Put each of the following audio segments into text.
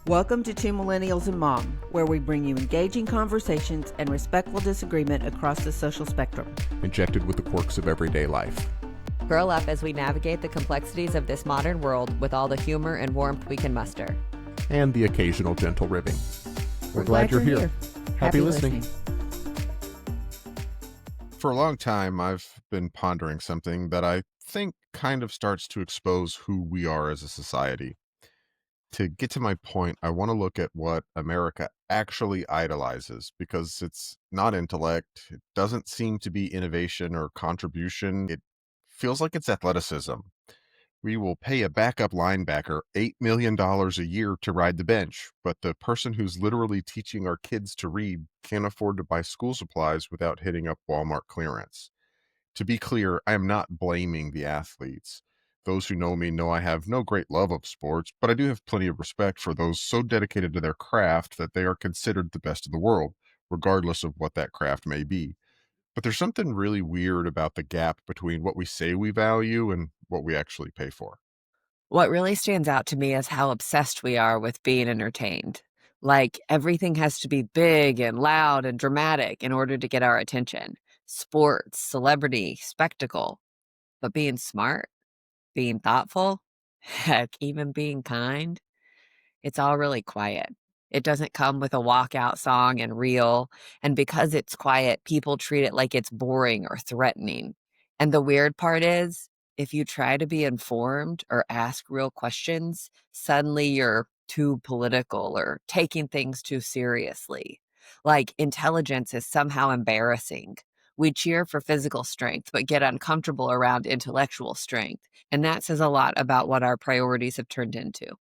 Welcome to Two Millennials and Mom, where we bring you engaging conversations and respectful disagreement across the social spectrum. Injected with the quirks of everyday life. Curl up as we navigate the complexities of this modern world with all the humor and warmth we can muster. And the occasional gentle ribbing. We're glad you're here. Happy listening. For a long time, I've been pondering something that I think kind of starts to expose who we are as a society. To get to my point, I want to look at what America actually idolizes, because it's not intellect. It doesn't seem to be innovation or contribution. It feels like it's athleticism. We will pay a backup linebacker $8 million a year to ride the bench, but the person who's literally teaching our kids to read can't afford to buy school supplies without hitting up Walmart clearance. To be clear, I am not blaming the athletes. Those who know me know I have no great love of sports, but I do have plenty of respect for those so dedicated to their craft that they are considered the best in the world, regardless of what that craft may be. But there's something really weird about the gap between what we say we value and what we actually pay for. What really stands out to me is how obsessed we are with being entertained. Like everything has to be big and loud and dramatic in order to get our attention. Sports, celebrity, spectacle. But being smart, being thoughtful, heck, even being kind, it's all really quiet. It doesn't come with a walkout song and reel. And because it's quiet, people treat it like it's boring or threatening. And the weird part is, if you try to be informed or ask real questions, suddenly you're too political or taking things too seriously. Like intelligence is somehow embarrassing. We cheer for physical strength, but get uncomfortable around intellectual strength. And that says a lot about what our priorities have turned into.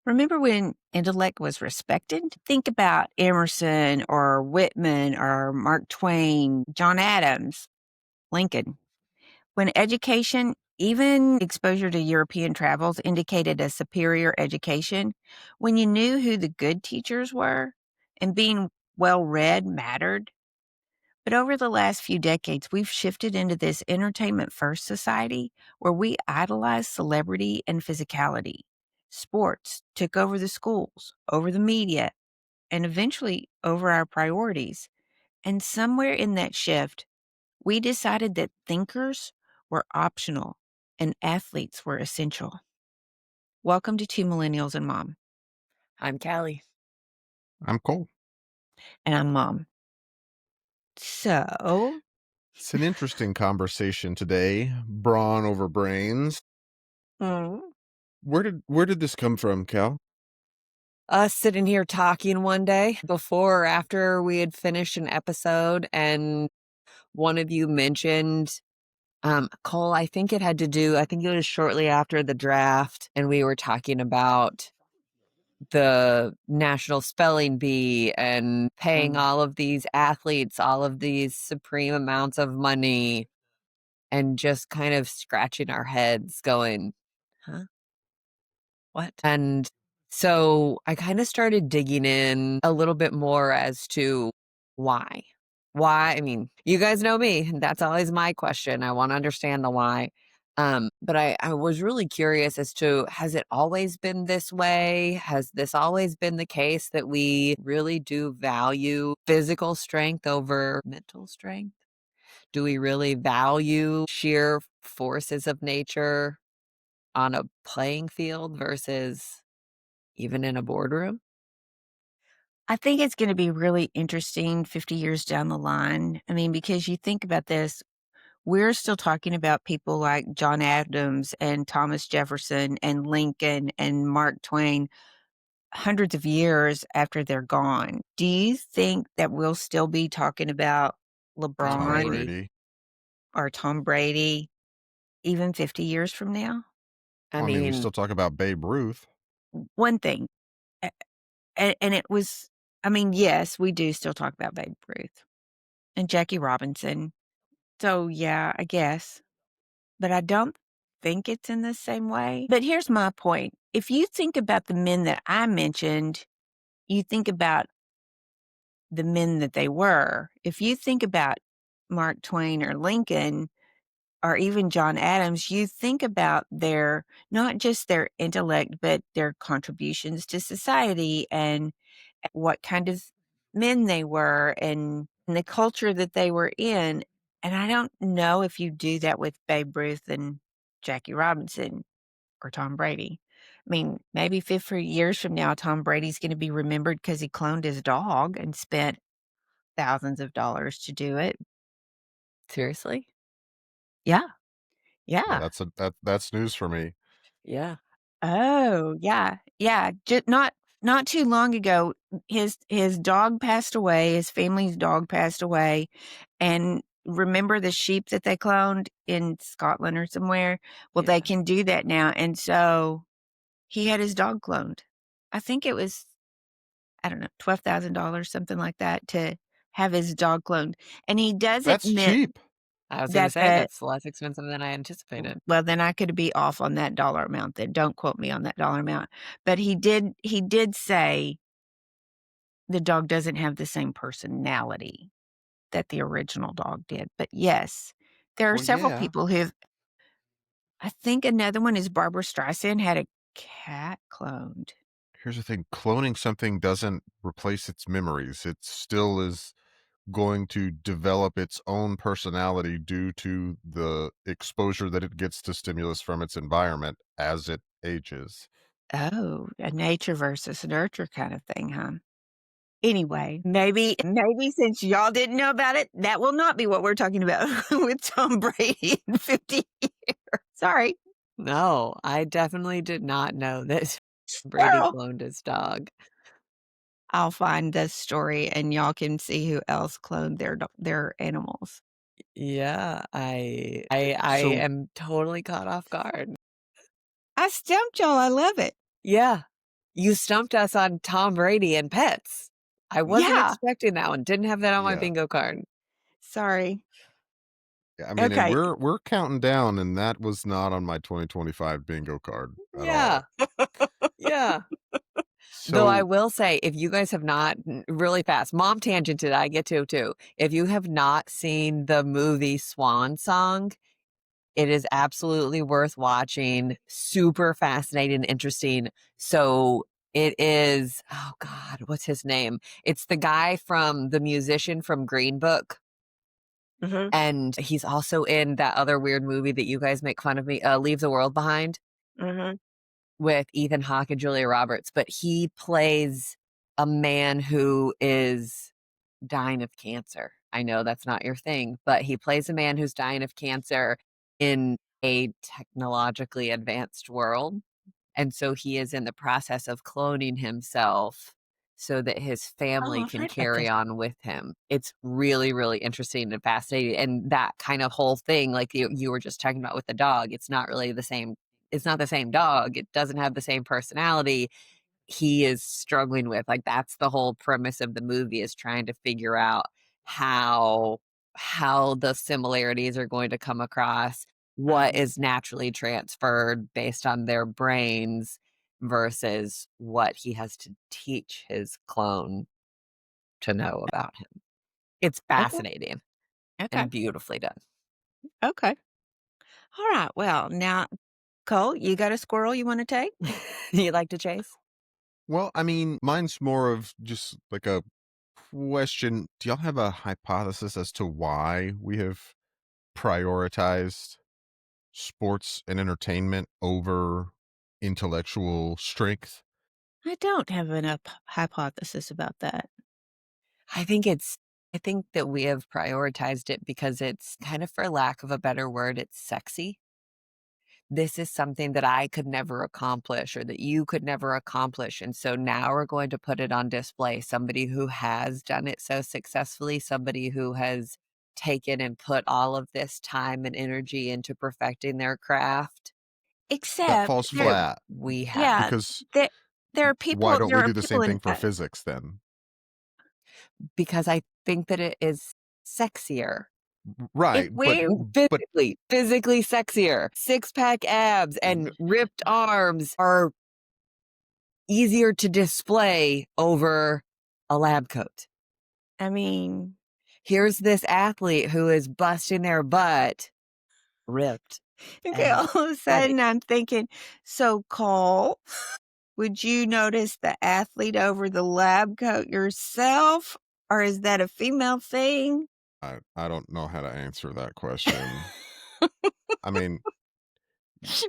Remember when intellect was respected? Think about Emerson or Whitman or Mark Twain, John Adams, Lincoln. When education, even exposure to European travels, indicated a superior education, when you knew who the good teachers were and being well read mattered. But over the last few decades, we've shifted into this entertainment first society where we idolize celebrity and physicality. Sports took over the schools, over the media, and eventually over our priorities. And somewhere in that shift, we decided that thinkers were optional and athletes were essential. Welcome to Two Millennials and Mom. I'm Callie. I'm Cole. And I'm Mom. So, It's an interesting conversation today. Brawn over brains. Where did this come from, Cal? Us sitting here talking one day before or after we had finished an episode, and one of you mentioned, Cole, I think it was shortly after the draft, and we were talking about the National Spelling Bee and paying all of these athletes all of these supreme amounts of money, and just kind of scratching our heads going, huh? What? And so I kind of started digging in a little bit more as to why. Why? I mean, you guys know me. That's always my question. I want to understand the why. But I was really curious as to, has it always been this way? Has this always been the case that we really do value physical strength over mental strength? Do we really value sheer forces of nature on a playing field versus even in a boardroom? I think it's going to be really interesting 50 years down the line. I mean, because you think about this, we're still talking about people like John Adams and Thomas Jefferson and Lincoln and Mark Twain hundreds of years after they're gone. Do you think that we'll still be talking about Tom LeBron Brady. or Tom Brady even 50 years from now? I We mean, still talk about Babe Ruth. One thing, and it was, I mean, yes, we do still talk about Babe Ruth and Jackie Robinson. So, yeah, I guess. But I don't think it's in the same way. But here's my point. If you think about the men that I mentioned, you think about the men that they were. If you think about Mark Twain or Lincoln, or even John Adams, you think about their not just their intellect, but their contributions to society and what kind of men they were and the culture that they were in. And I don't know if you do that with Babe Ruth and Jackie Robinson or Tom Brady. I mean, maybe 50 years from now, Tom Brady's going to be remembered because he cloned his dog and spent thousands of dollars to do it. Seriously? Yeah. Well, Yeah. that's news for me. Yeah. Oh, yeah. Yeah. Not too long ago, his dog passed away, his family's dog passed away, and remember the sheep that they cloned in Scotland or somewhere? Well, they Yeah. can do that now, and so he had his dog cloned. I think it was, I don't know, $12,000, something like that, to have his dog cloned, and he doesn't That's admit cheap. I was gonna that say that's less expensive than I anticipated. well, then I could be off on that dollar amount then, don't quote me on that dollar amount, but he did say the dog doesn't have the same personality that the original dog did, but yes, there are Well, several yeah. people who've I think another one is Barbara Streisand had a cat cloned. Here's the thing, cloning something doesn't replace its memories. It still is going to develop its own personality due to the exposure that it gets to stimulus from its environment as it ages. Oh, a nature versus nurture kind of thing, huh? Anyway, maybe since y'all didn't know about it, that will not be what we're talking about with Tom Brady in 50 years. Sorry. No, I definitely did not know that Brady Squirrel. cloned his dog. I'll find this story and y'all can see who else cloned their animals. Yeah, I So, am totally caught off guard. I stumped y'all. I love it. Yeah. You stumped us on Tom Brady and pets. I wasn't Yeah. expecting that one. Didn't have that on my yeah. bingo card. Sorry. Yeah, I mean, and Okay. we're counting down, and that was not on my 2025 bingo card at Yeah. all. Yeah. Though I So, will say, if you guys have not really fast, mom tangented, I get to too. If you have not seen the movie Swan Song, it is absolutely worth watching. Super fascinating and interesting. So it is, oh God, what's his name? It's the guy from the musician from Green Book. Mhm. And he's also in that other weird movie that you guys make fun of me, Leave the World Behind, Mhm. with Ethan Hawke and Julia Roberts. But he plays a man who is dying of cancer. I know that's not your thing, but he plays a man who's dying of cancer in a technologically advanced world. And so he is in the process of cloning himself so that his Oh, family I've can heard about carry this. on with him. It's really, really interesting and fascinating. And that kind of whole thing, like you were just talking about with the dog, it's not really the same. It's not the same dog. It doesn't have the same personality he is struggling with. Like that's the whole premise of the movie, is trying to figure out how the similarities are going to come across, what is naturally transferred based on their brains versus what he has to teach his clone to know about him. It's Okay. fascinating Okay. and beautifully done. Okay. All right. Well, now, Cole, you got a squirrel you want to take? You like to chase? well, I mean, mine's more of just like a question. Do y'all have a hypothesis as to why we have prioritized sports and entertainment over intellectual strength? I don't have an hypothesis about that. I think that we have prioritized it because it's kind of, for lack of a better word, it's sexy. This is something that I could never accomplish or that you could never accomplish. And so now we're going to put it on display. Somebody who has done it so successfully, somebody who has taken and put all of this time and energy into perfecting their craft. That Except falls there, flat We have, yeah, because there, why don't there we are do the people same in, thing for physics then? because I think that it is sexier. if Right, we, but Physically sexier. Six-pack abs and ripped arms are easier to display over a lab coat. I mean, Here's this athlete who is busting their butt ripped. Okay, And all of a heavy. sudden I'm thinking, so Cole, would you notice the athlete over the lab coat yourself? Or is that a female thing? I don't know how to answer that question. I mean,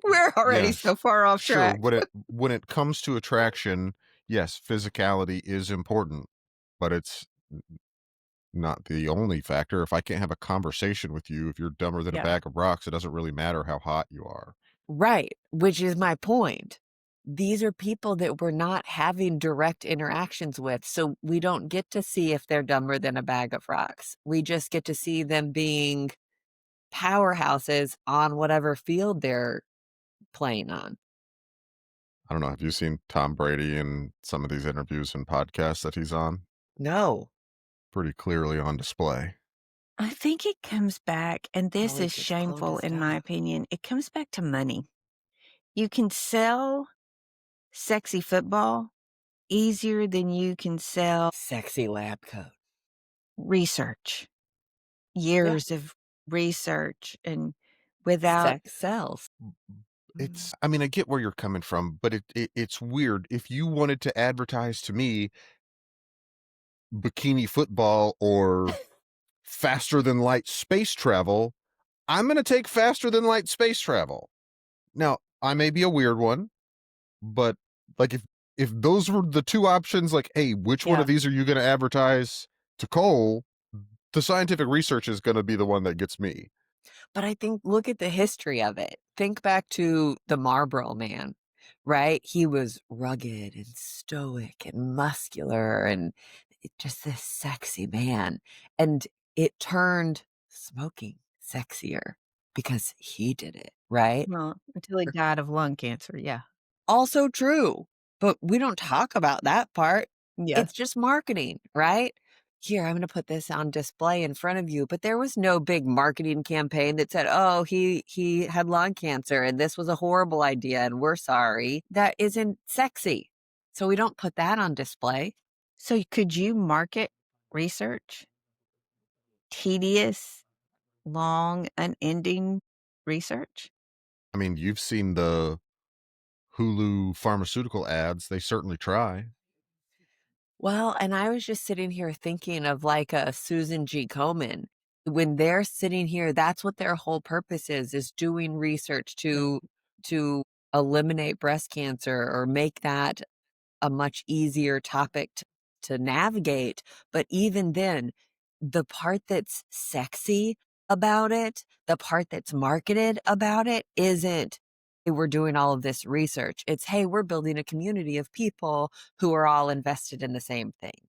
We're already so yes, far off sure. track. When it comes to attraction, yes, physicality is important, but it's not the only factor. If I can't have a conversation with you, if you're dumber than a Yeah. bag of rocks, it doesn't really matter how hot you are. Right, which is my point. These are people that we're not having direct interactions with, so we don't get to see if they're dumber than a bag of rocks. We just get to see them being powerhouses on whatever field they're playing on. I don't know. Have you seen Tom Brady in some of these interviews and podcasts that he's on? No. Pretty clearly on display. I think it comes back, and this Always is gets cloned shameful his in my stuff. opinion, it comes back to money. You can sell sexy football easier than you can sell Sexy lab coat. research. Yeah. Years of research and without Sex sells. It's I mean, I get where you're coming from, but it's weird. If you wanted to advertise to me bikini football or faster than light space travel, I'm going to take faster than light space travel. Now, I may be a weird one, but like if those were the two options, like, hey, which one Yeah. of these are you going to advertise to Cole? The scientific research is going to be the one that gets me. But I think look at the history of it. Think back to the Marlboro Man, right? He was rugged and stoic and muscular and just this sexy man. And it turned smoking sexier because he did it, right? Well, until he died of lung cancer, yeah. Also true, but we don't talk about that part. Yes. It's just marketing, right? Here, I'm gonna put this on display in front of you, but there was no big marketing campaign that said, "Oh, he had lung cancer and this was a horrible idea and we're sorry." That isn't sexy. So we don't put that on display. So could you market research? Tedious, long, unending research? I mean, you've seen the Hulu pharmaceutical ads. They certainly try. Well, and I was just sitting here thinking of like a Susan G. Komen. When they're sitting here, that's what their whole purpose is doing research to eliminate breast cancer or make that a much easier topic to navigate. But even then, the part that's sexy about it, the part that's marketed about it isn't, "Hey, we're doing all of this research." It's, "Hey, we're building a community of people who are all invested in the same thing."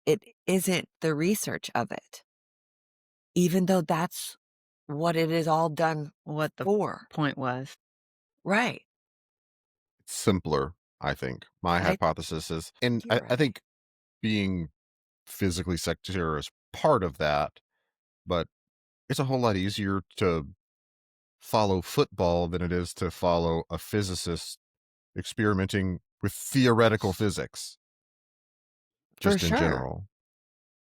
It isn't the research of it, even though that's what it is all done What the for. point was. Right. It's simpler, I think. My I hypothesis is, and think I, you're I right. think being physically secure is part of that, but it's a whole lot easier to follow football than it is to follow a physicist experimenting with theoretical physics, For just in sure. general.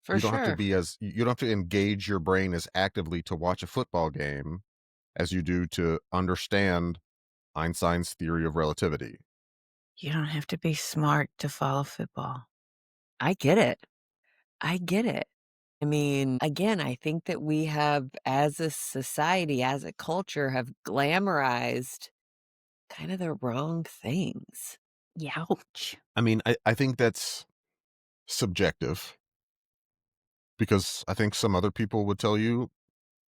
For sure. You don't have to engage your brain as actively to watch a football game as you do to understand Einstein's theory of relativity. You don't have to be smart to follow football. I get it. I get it. I mean, again, I think that we have, as a society, as a culture, have glamorized kind of the wrong things. Ouch. I mean, I think that's subjective because I think some other people would tell you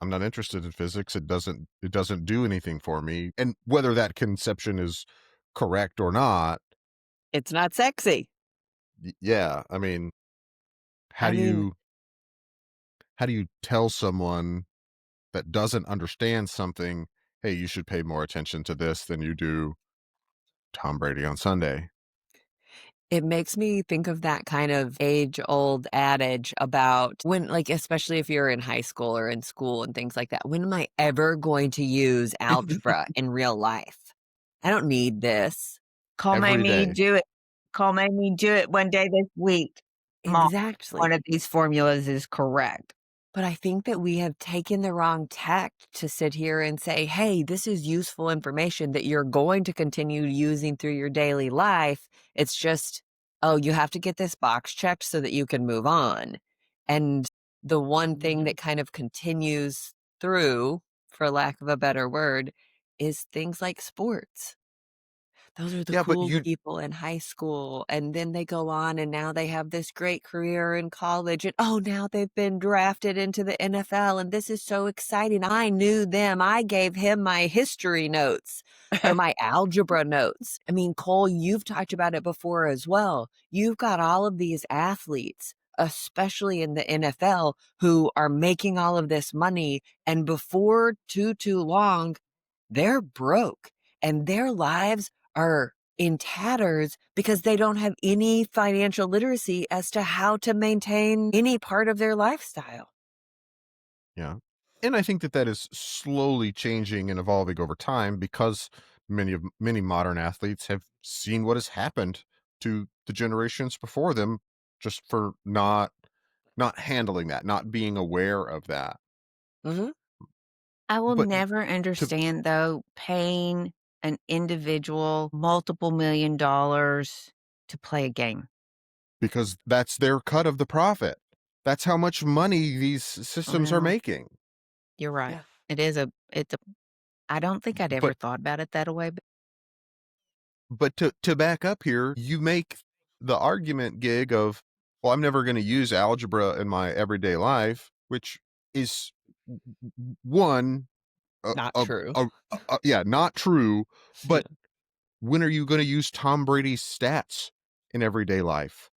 I'm not interested in physics. It doesn't do anything for me. And whether that conception is correct or not, It's not sexy. yeah, I mean, how I do mean, you how do you tell someone that doesn't understand something, hey, you should pay more attention to this than you do Tom Brady on Sunday? it makes me think of that kind of age-old adage about when, like, especially if you're in high school or in school and things like that, "When am I ever going to use algebra in real life? I don't need this." Call made Every me day. do it. Call made me do it one day this week. Mom, one Exactly. of these formulas is correct. But I think that we have taken the wrong tact to sit here and say, "Hey, this is useful information that you're going to continue using through your daily life. It's just, oh, you have to get this box checked so that you can move on." And the one thing that kind of continues through, for lack of a better word, is things like sports. Those are the Yeah, but cool you people in high school, and then they go on and now they have this great career in college, and, oh, now they've been drafted into the NFL, and this is so exciting. I knew them. I gave him my history notes or my algebra notes. I mean, Cole, you've talked about it before as well. You've got all of these athletes, especially in the NFL, who are making all of this money, and before too long, they're broke, and their lives are in tatters because they don't have any financial literacy as to how to maintain any part of their lifestyle. Yeah. And I think that that is slowly changing and evolving over time because many modern athletes have seen what has happened to the generations before them just for not handling that, not being aware of that. Mhm. I will But never to understand, though, paying an individual multiple $1,000,000 to play a game. because that's their cut of the profit. That's how much money these systems are Well, making. you're right. Yeah. It's a I don't think I'd ever But thought about it that way, but to back up here, you make the argument gig of, well, I'm never going to use algebra in my everyday life, which is one, Not true. yeah, not true. Yeah. But when are you going to use Tom Brady's stats in everyday life?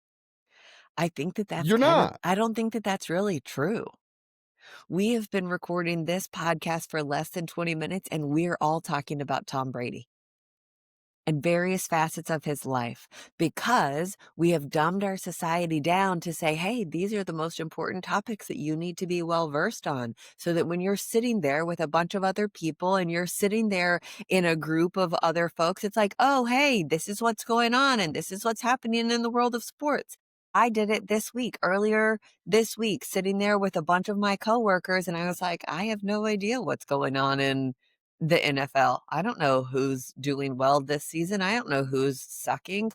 I think that that's You're kind of not. I don't think that that's really true. We have been recording this podcast for less than 20 minutes, and we're all talking about Tom Brady and various facets of his life because we have dumbed our society down to say, hey, these are the most important topics that you need to be well versed on. So that when you're sitting there with a bunch of other people and you're sitting there in a group of other folks, it's like, oh, hey, this is what's going on and this is what's happening in the world of sports. I did it this week, earlier this week, sitting there with a bunch of my coworkers, and I was like, I have no idea what's going on in the NFL. I don't know who's doing well this season. I don't know who's sucking.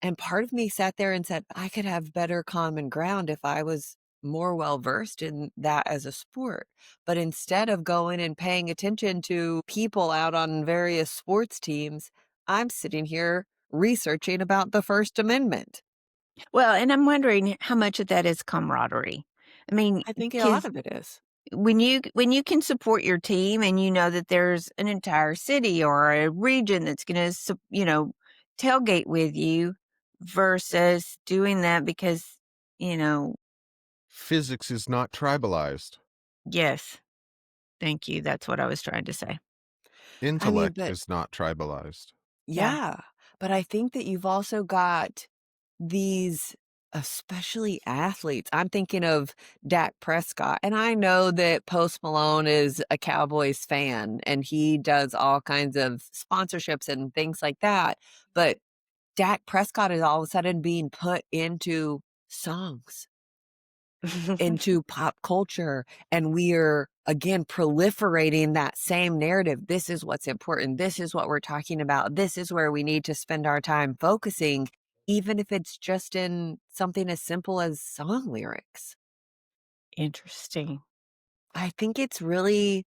And part of me sat there and said, I could have better common ground if I was more well versed in that as a sport. But instead of going and paying attention to people out on various sports teams, I'm sitting here researching about the First Amendment. well, and I'm wondering how much of that is camaraderie. I mean, I think a lot because of it is. when you can support your team and you know that there's an entire city or a region that's gonna tailgate with you versus doing that because, you know Physics is not tribalized. yes, thank you, that's what I was trying to say. I mean, Intellect but is not tribalized. Yeah. yeah, but I think that you've also got these, especially athletes. I'm thinking of Dak Prescott, and I know that Post Malone is a Cowboys fan and he does all kinds of sponsorships and things like that. But Dak Prescott is all of a sudden being put into songs, into pop culture, and we're again proliferating that same narrative. This is what's important. This is what we're talking about. This is where we need to spend our time focusing, even if it's just in something as simple as song lyrics. Interesting. I think it's really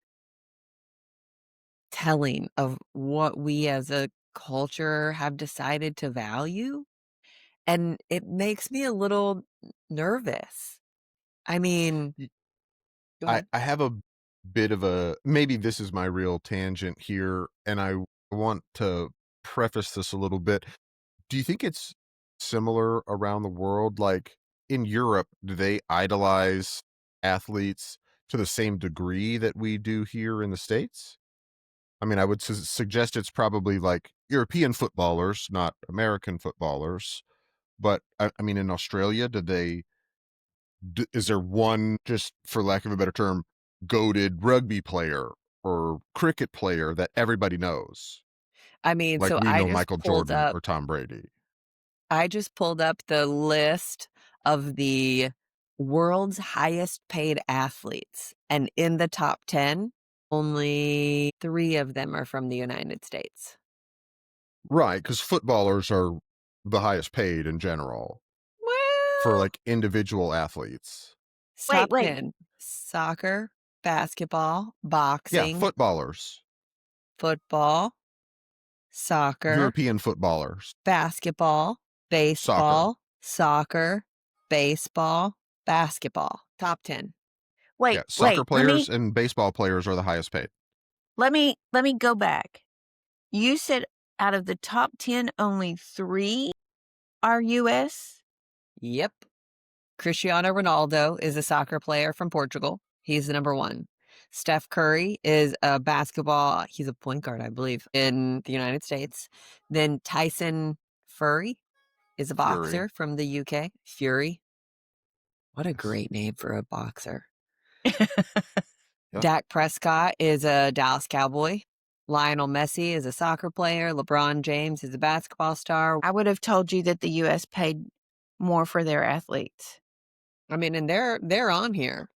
telling of what we as a culture have decided to value, and it makes me a little nervous. I mean, Y- go I ahead. I have a bit of a, maybe this is my real tangent here, and I want to preface this a little bit. Do you think it's similar around the world? Like in Europe, do they idolize athletes to the same degree that we do here in the States? I mean, I would suggest it's probably like European footballers, not American footballers. But I mean, in Australia, is there one, just for lack of a better term, goated rugby player or cricket player that everybody knows? I mean, Like so we I know just Michael pulled Jordan up or Tom Brady. I just pulled up the list of the world's highest paid athletes. And in the top 10, only 3 of them are from the United States. Right, because footballers are the highest paid in general for Well, like individual athletes. Wait, top wait. 10: soccer, basketball, Yeah, boxing, footballers, football, soccer, European footballers, basketball, soccer. baseball, soccer, baseball, basketball. Top 10. Yeah, Wait, soccer wait. players and baseball players are the highest paid. Let me go back. You said out of the top 10, only 3 are US? Yep. Cristiano Ronaldo is a soccer player from Portugal. He's the number 1. Steph Curry is a basketball, he's a point guard, I believe, in the United States. Then Tyson Fury is a Fury. boxer from the UK. Fury. What a Yes. great name for a boxer. Yep. Dak Prescott is a Dallas Cowboy. Lionel Messi is a soccer player. LeBron James is a basketball star. I would have told you that the US paid more for their athletes. I mean, and they're on here.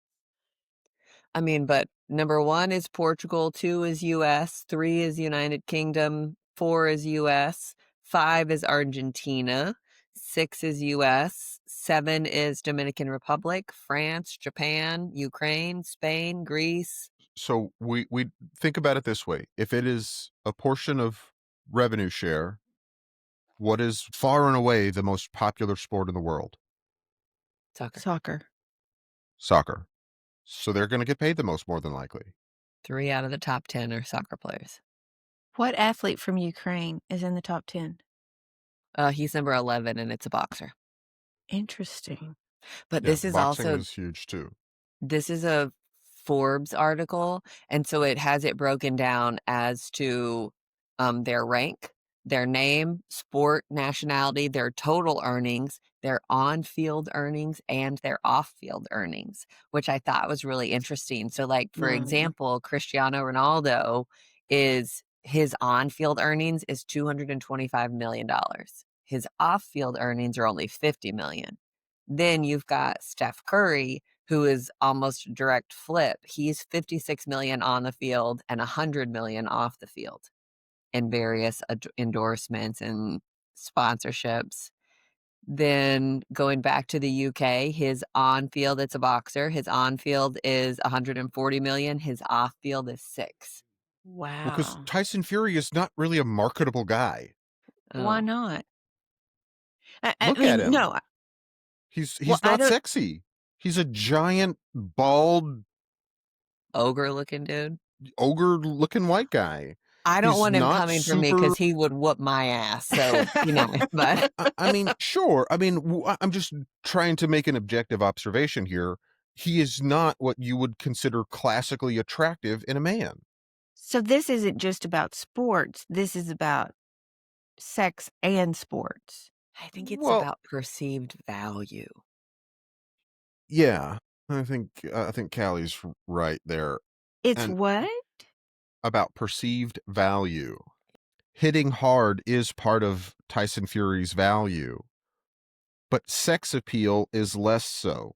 I mean, but number 1 is Portugal, 2 is US, 3 is United Kingdom, 4 is US, 5 is Argentina, 6 is US, 7 is Dominican Republic, France, Japan, Ukraine, Spain, Greece. So we think about it this way. If it is a portion of revenue share, what is far and away the most popular sport in the world? Soccer. Soccer. So they're going to get paid the most, more than likely. 3 out of the top 10 are soccer players. What athlete from Ukraine is in the top 10? He's number 11, and it's a boxer. Interesting. But Yeah, this is boxing also is huge too. this is a Forbes article, and so it has it broken down as to their rank, their name, sport, nationality, their total earnings, their on-field earnings, and their off-field earnings, which I thought was really interesting. So, like, for example, Cristiano Ronaldo is his on-field earnings is $225 million. His off-field earnings are only $50 million. Then you've got Steph Curry, who is almost direct flip. He's 56 million on the field and 100 million off the field in various endorsements and sponsorships. Then going back to the UK, his on field, it's a boxer. His on field is 140 million. His off field is 6. Because Wow. Tyson Fury is not really a marketable guy. Why Oh, not? I Look at mean, him. no. He's Well, I not don't. sexy. He's a giant, bald, ogre looking dude. ogre-looking white guy. I don't He's want him not coming for me super. because he would whoop my ass. So, but I mean, sure. I mean, I'm just trying to make an objective observation here. He is not what you would consider classically attractive in a man. So this isn't just about sports. This is about sex and sports. I think it's Well, about perceived value. yeah, I think Callie's right there. It's And what? about perceived value. Hitting hard is part of Tyson Fury's value, but sex appeal is less so.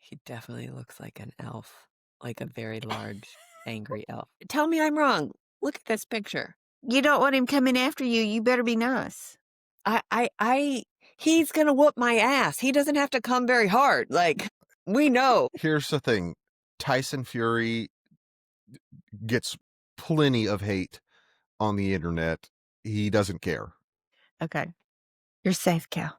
He definitely looks like an elf, like a very large, angry elf. Tell me I'm wrong. Look at this picture. You don't want him coming after you. You better be nice. He's gonna whoop my ass. He doesn't have to come very hard. Like, we know. Here's the thing. Tyson Fury gets plenty of hate on the internet. He doesn't care. Okay. You're safe, Cal.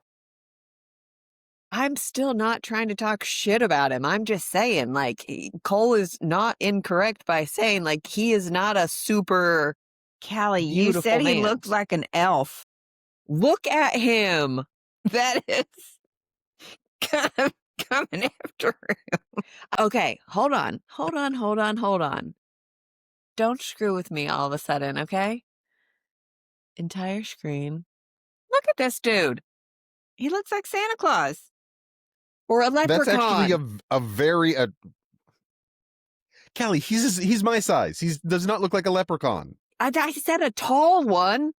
I'm still not trying to talk shit about him. I'm just saying, like, Cole is not incorrect by saying, like, he is not a super Callie, you beautiful said he man. looked like an elf. Look at him. That is kind of coming after him. Okay, hold on. Don't screw with me all of a sudden, okay? Entire screen. Look at this dude. He looks like Santa Claus. Or a That's leprechaun. actually a very Callie, he's my size. He does not look like a leprechaun. I said a tall one.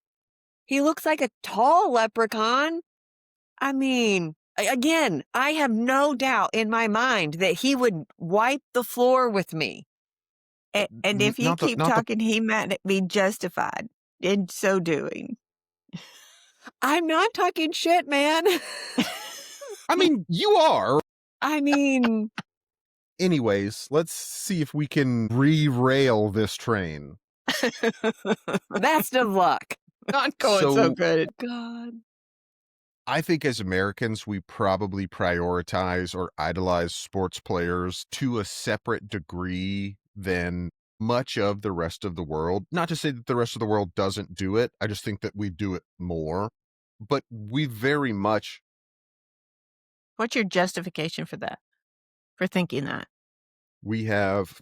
He looks like a tall leprechaun. I mean, Again, I have no doubt in my mind that he would wipe the floor with me. And if you keep not the talking, he might be justified in so doing. I'm not talking shit, man. I mean, you are. I mean, Anyways, let's see if we can re-rail this train. best of luck. Not going so So good. God. I think as Americans, we probably prioritize or idolize sports players to a separate degree than much of the rest of the world. Not to say that the rest of the world doesn't do it. I just think that we do it more. But we very much, What's your justification for that? For thinking that? we have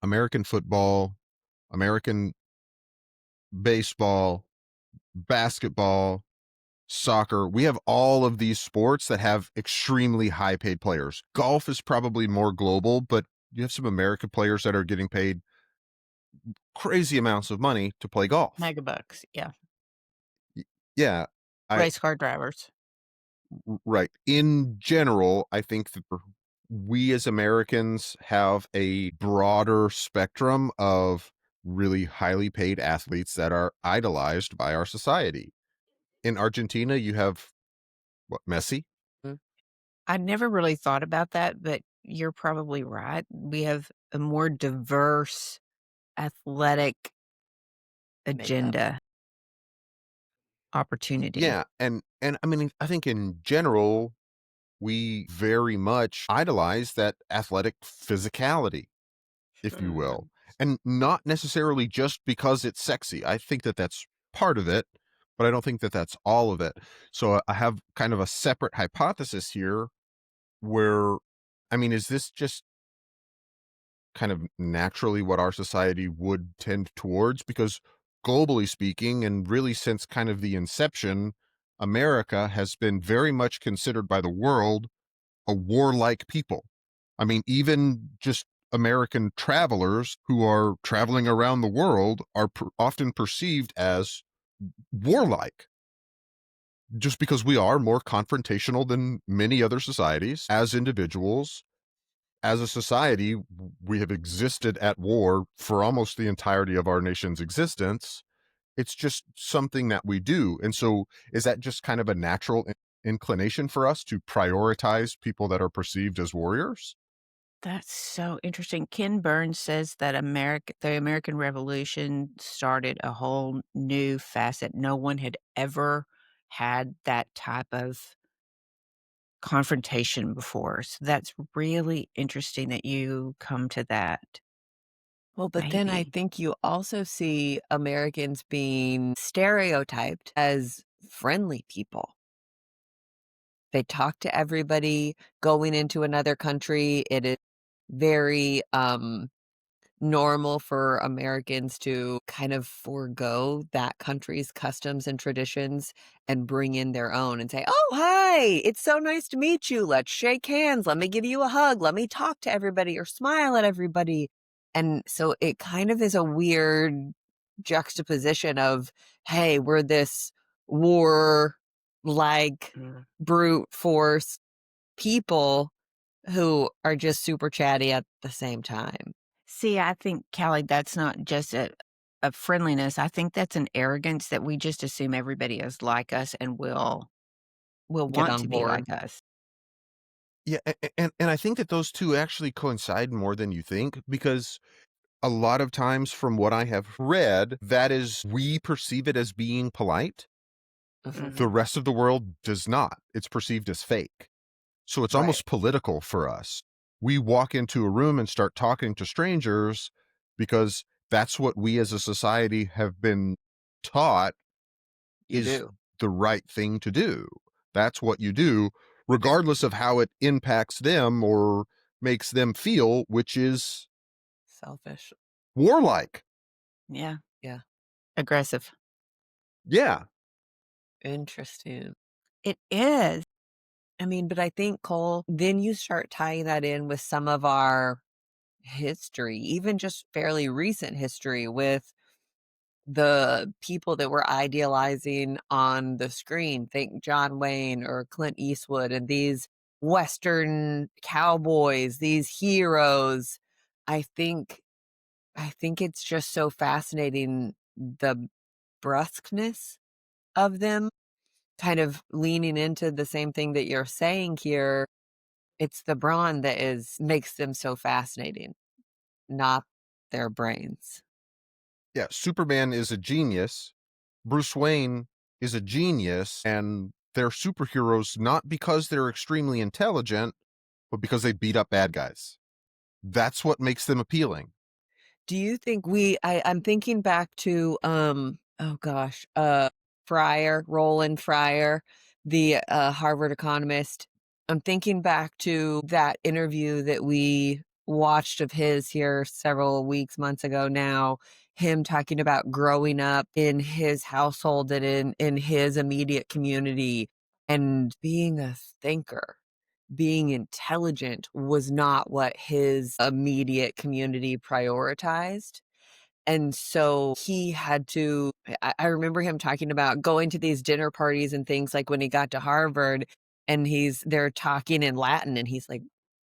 American football, American baseball, basketball, soccer. We have all of these sports that have extremely high paid players. Golf is probably more global, but you have some American players that are getting paid crazy amounts of money to play golf. Megabucks, yeah. Yeah, Race car drivers. right. In general, I think that we as Americans have a broader spectrum of really highly paid athletes that are idolized by our society. In Argentina, you have what, Messi? Mm. I never really thought about that, but you're probably right. We have a more diverse athletic Makeup. agenda opportunity. Yeah, and I mean, I think in general, we very much idolize that athletic physicality, if you will, and not necessarily just because it's sexy. I think that that's part of it, but I don't think that that's all of it. So I have kind of a separate hypothesis here where, I mean, is this just kind of naturally what our society would tend towards? Because globally speaking, and really since kind of the inception, America has been very much considered by the world a warlike people. I mean, even just American travelers who are traveling around the world are often perceived as warlike, just because we are more confrontational than many other societies as individuals. As a society, we have existed at war for almost the entirety of our nation's existence. It's just something that we do. And so, is that just kind of a natural inclination for us to prioritize people that are perceived as warriors? That's so interesting. Ken Burns says that the American Revolution started a whole new facet. No one had ever had that type of confrontation before. So that's really interesting that you come to that. Well, but then I Maybe. think you also see Americans being stereotyped as friendly people. They talk to everybody going into another country. It is very normal for Americans to kind of forego that country's customs and traditions and bring in their own and say, "Oh, hi, it's so nice to meet you. Let's shake hands. Let me give you a hug. Let me talk to everybody or smile at everybody." And so it kind of is a weird juxtaposition of, hey, we're this war like brute force people who are just super chatty at the same time. See, I think, Callie, that's not just a friendliness. I think that's an arrogance that we just assume everybody is like us and will Get want on to be board. like us. Yeah, and I think that those two actually coincide more than you think, because a lot of times from what I have read, that is, we perceive it as being polite. Mhm. The rest of the world does not. It's perceived as fake. So it's Right. almost political for us. We walk into a room and start talking to strangers because that's what we as a society have been taught You is do. the right thing to do. That's what you do, regardless of how it impacts them or makes them feel, which is Selfish. warlike. Yeah. Yeah. Aggressive. Yeah. Interesting. It is. I mean, but I think, Cole, then you start tying that in with some of our history, even just fairly recent history with the people that we're idealizing on the screen, think John Wayne or Clint Eastwood and these Western cowboys, these heroes. I think I think it's just so fascinating the brusqueness of them, kind of leaning into the same thing that you're saying here. It's the brawn that is makes them so fascinating, not their brains. Yeah, Superman is a genius. Bruce Wayne is a genius, and they're superheroes not because they're extremely intelligent, but because they beat up bad guys. That's what makes them appealing. Do you think I'm thinking back to, oh gosh, Fryer, Roland Fryer, the, Harvard economist. I'm thinking back to that interview that we watched of his here several weeks, months ago now, him talking about growing up in his household and in his immediate community and being a thinker. Being intelligent was not what his immediate community prioritized, and so he had to I remember him talking about going to these dinner parties and things, like, when he got to Harvard, and they're talking in Latin, and he's like,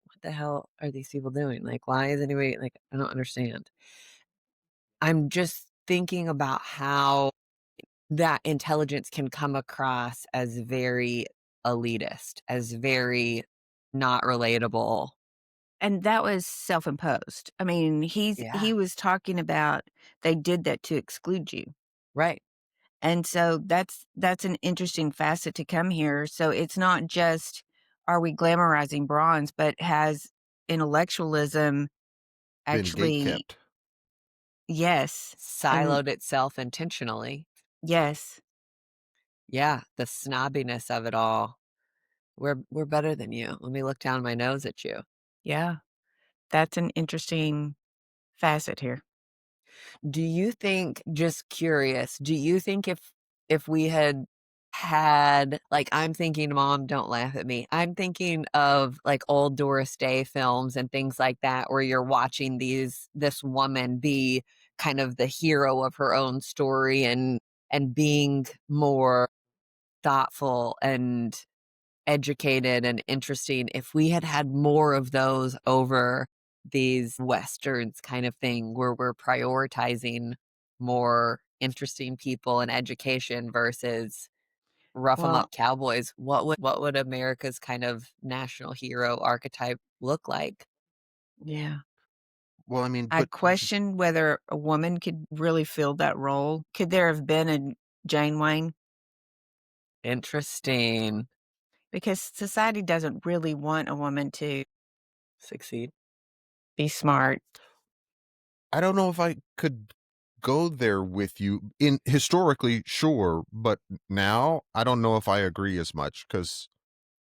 "What the hell are these people doing? Like, why is anybody like, I don't understand." I'm just thinking about how that intelligence can come across as very elitist, as very not relatable. And that was self-imposed. I mean, Yeah. he was talking about they did that to exclude you. Right. And so that's an interesting facet to come here. So it's not just are we glamorizing bronze, but has intellectualism Been gate actually kept. yes. And Siloed itself intentionally. yes. Yeah, the snobbiness of it all. We're better than you. Let me look down my nose at you. Yeah. That's an interesting facet here. Do you think, just curious, do you think if we had had, like, I'm thinking, Mom, don't laugh at me. I'm thinking of like old Doris Day films and things like that where you're watching this woman be kind of the hero of her own story and being more thoughtful and educated and interesting. If we had had more of those over these Westerns kind of thing where we're prioritizing more interesting people and education versus rough 'em Well, up cowboys, what would America's kind of national hero archetype look like? yeah. Well, I mean, I but question whether a woman could really fill that role. Could there have been a Jane Wayne? Interesting. Because society doesn't really want a woman to Succeed. be smart. I don't know if I could go there with you. In historically, sure, but now I don't know if I agree as much because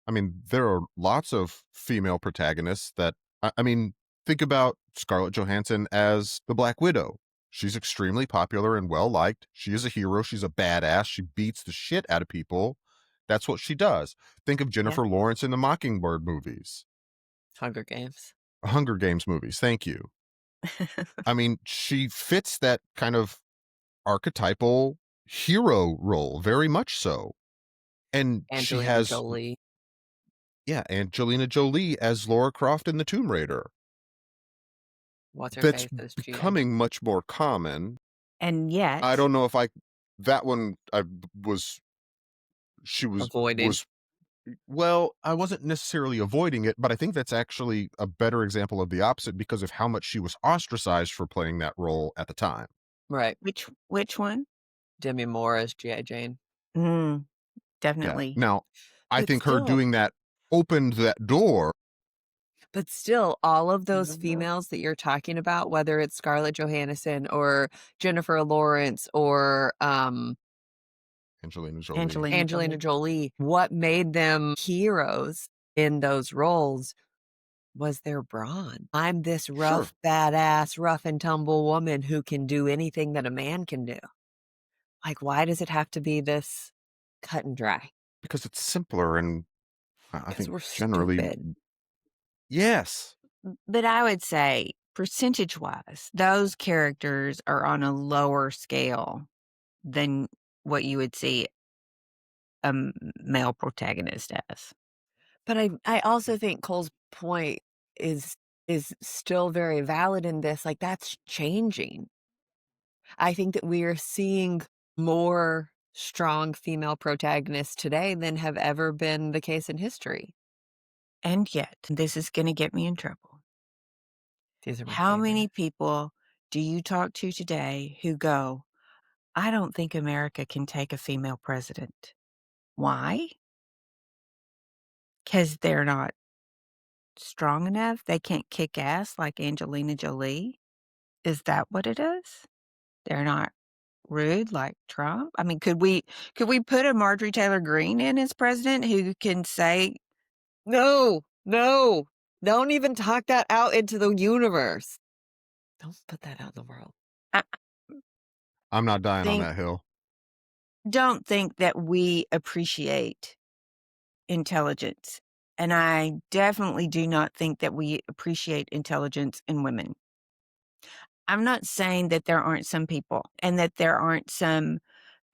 I mean there are lots of female protagonists that I mean think about Scarlett Johansson as the Black Widow. She's extremely popular and well liked. She is a hero. She's a badass. She beats the shit out of people. That's what she does. Think of Yeah. Jennifer Lawrence in the Mockingbird movies, Hunger Games. Hunger Games movies. Thank you. I mean, she fits that kind of archetypal hero role very much so. And she Angelina has, Jolie. yeah, Angelina Jolie as Laura Croft in the Tomb Raider. What's her That's face as G.I. becoming much more common. And I yet don't know if that one, was, she Avoiding. was, well, I wasn't necessarily avoiding it, but I think that's actually a better example of the opposite because of how much she was ostracized for playing that role at the time. Right. which one? Demi Moore as G.I. Jane. Mm, Yeah. definitely. Now, I But think her still doing that opened that door. but still, all of those Mhm. females that you're talking about, whether it's Scarlett Johansson or Jennifer Lawrence or, Angelina Jolie. Angelina Angelina Jolie. Jolie, what made them heroes in those roles was their brawn. I'm this Sure. rough, badass, rough and tumble woman who can do anything that a man can do. Like, why does it have to be this cut and dry? Because it's simpler and I Because think we're generally, stupid. yes. But I would say percentage-wise, those characters are on a lower scale than what you would see a male protagonist as. But I also think Cole's point is is still very valid in this, like, that's changing. I think that we are seeing more strong female protagonists today than have ever been the case in history. And yet, this is gonna get me in trouble. These are my How favorite. many people do you talk to today who go, "I don't think America can take a female president." Why? Because 'Cause they're not strong enough? They can't kick ass like Angelina Jolie? Is that what it is? They're not rude like Trump? I mean, could we put a Marjorie Taylor Greene in as president who can say, No, no, don't even talk that out into the universe. Don't put that out in the world. I I'm not dying on think that hill. don't think that we appreciate intelligence, and I definitely do not think that we appreciate intelligence in women. I'm not saying that there aren't some people and that there aren't some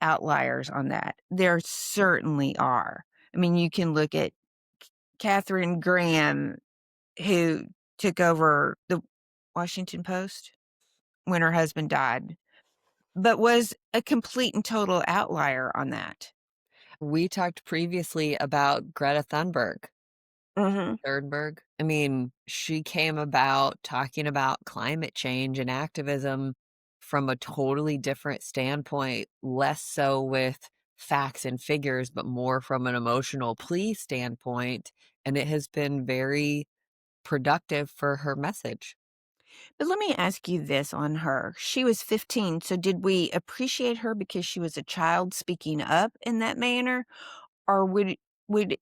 outliers on that. There certainly are. I mean, you can look at Katharine Graham, who took over the Washington Post when her husband died, but was a complete and total outlier on that. We talked previously about Greta Thunberg. Mhm. Thunberg. I mean, she came about talking about climate change and activism from a totally different standpoint, less so with facts and figures, but more from an emotional plea standpoint. And it has been very productive for her message. But let me ask you this on her. She was 15, so did we appreciate her because she was a child speaking up in that manner? Or would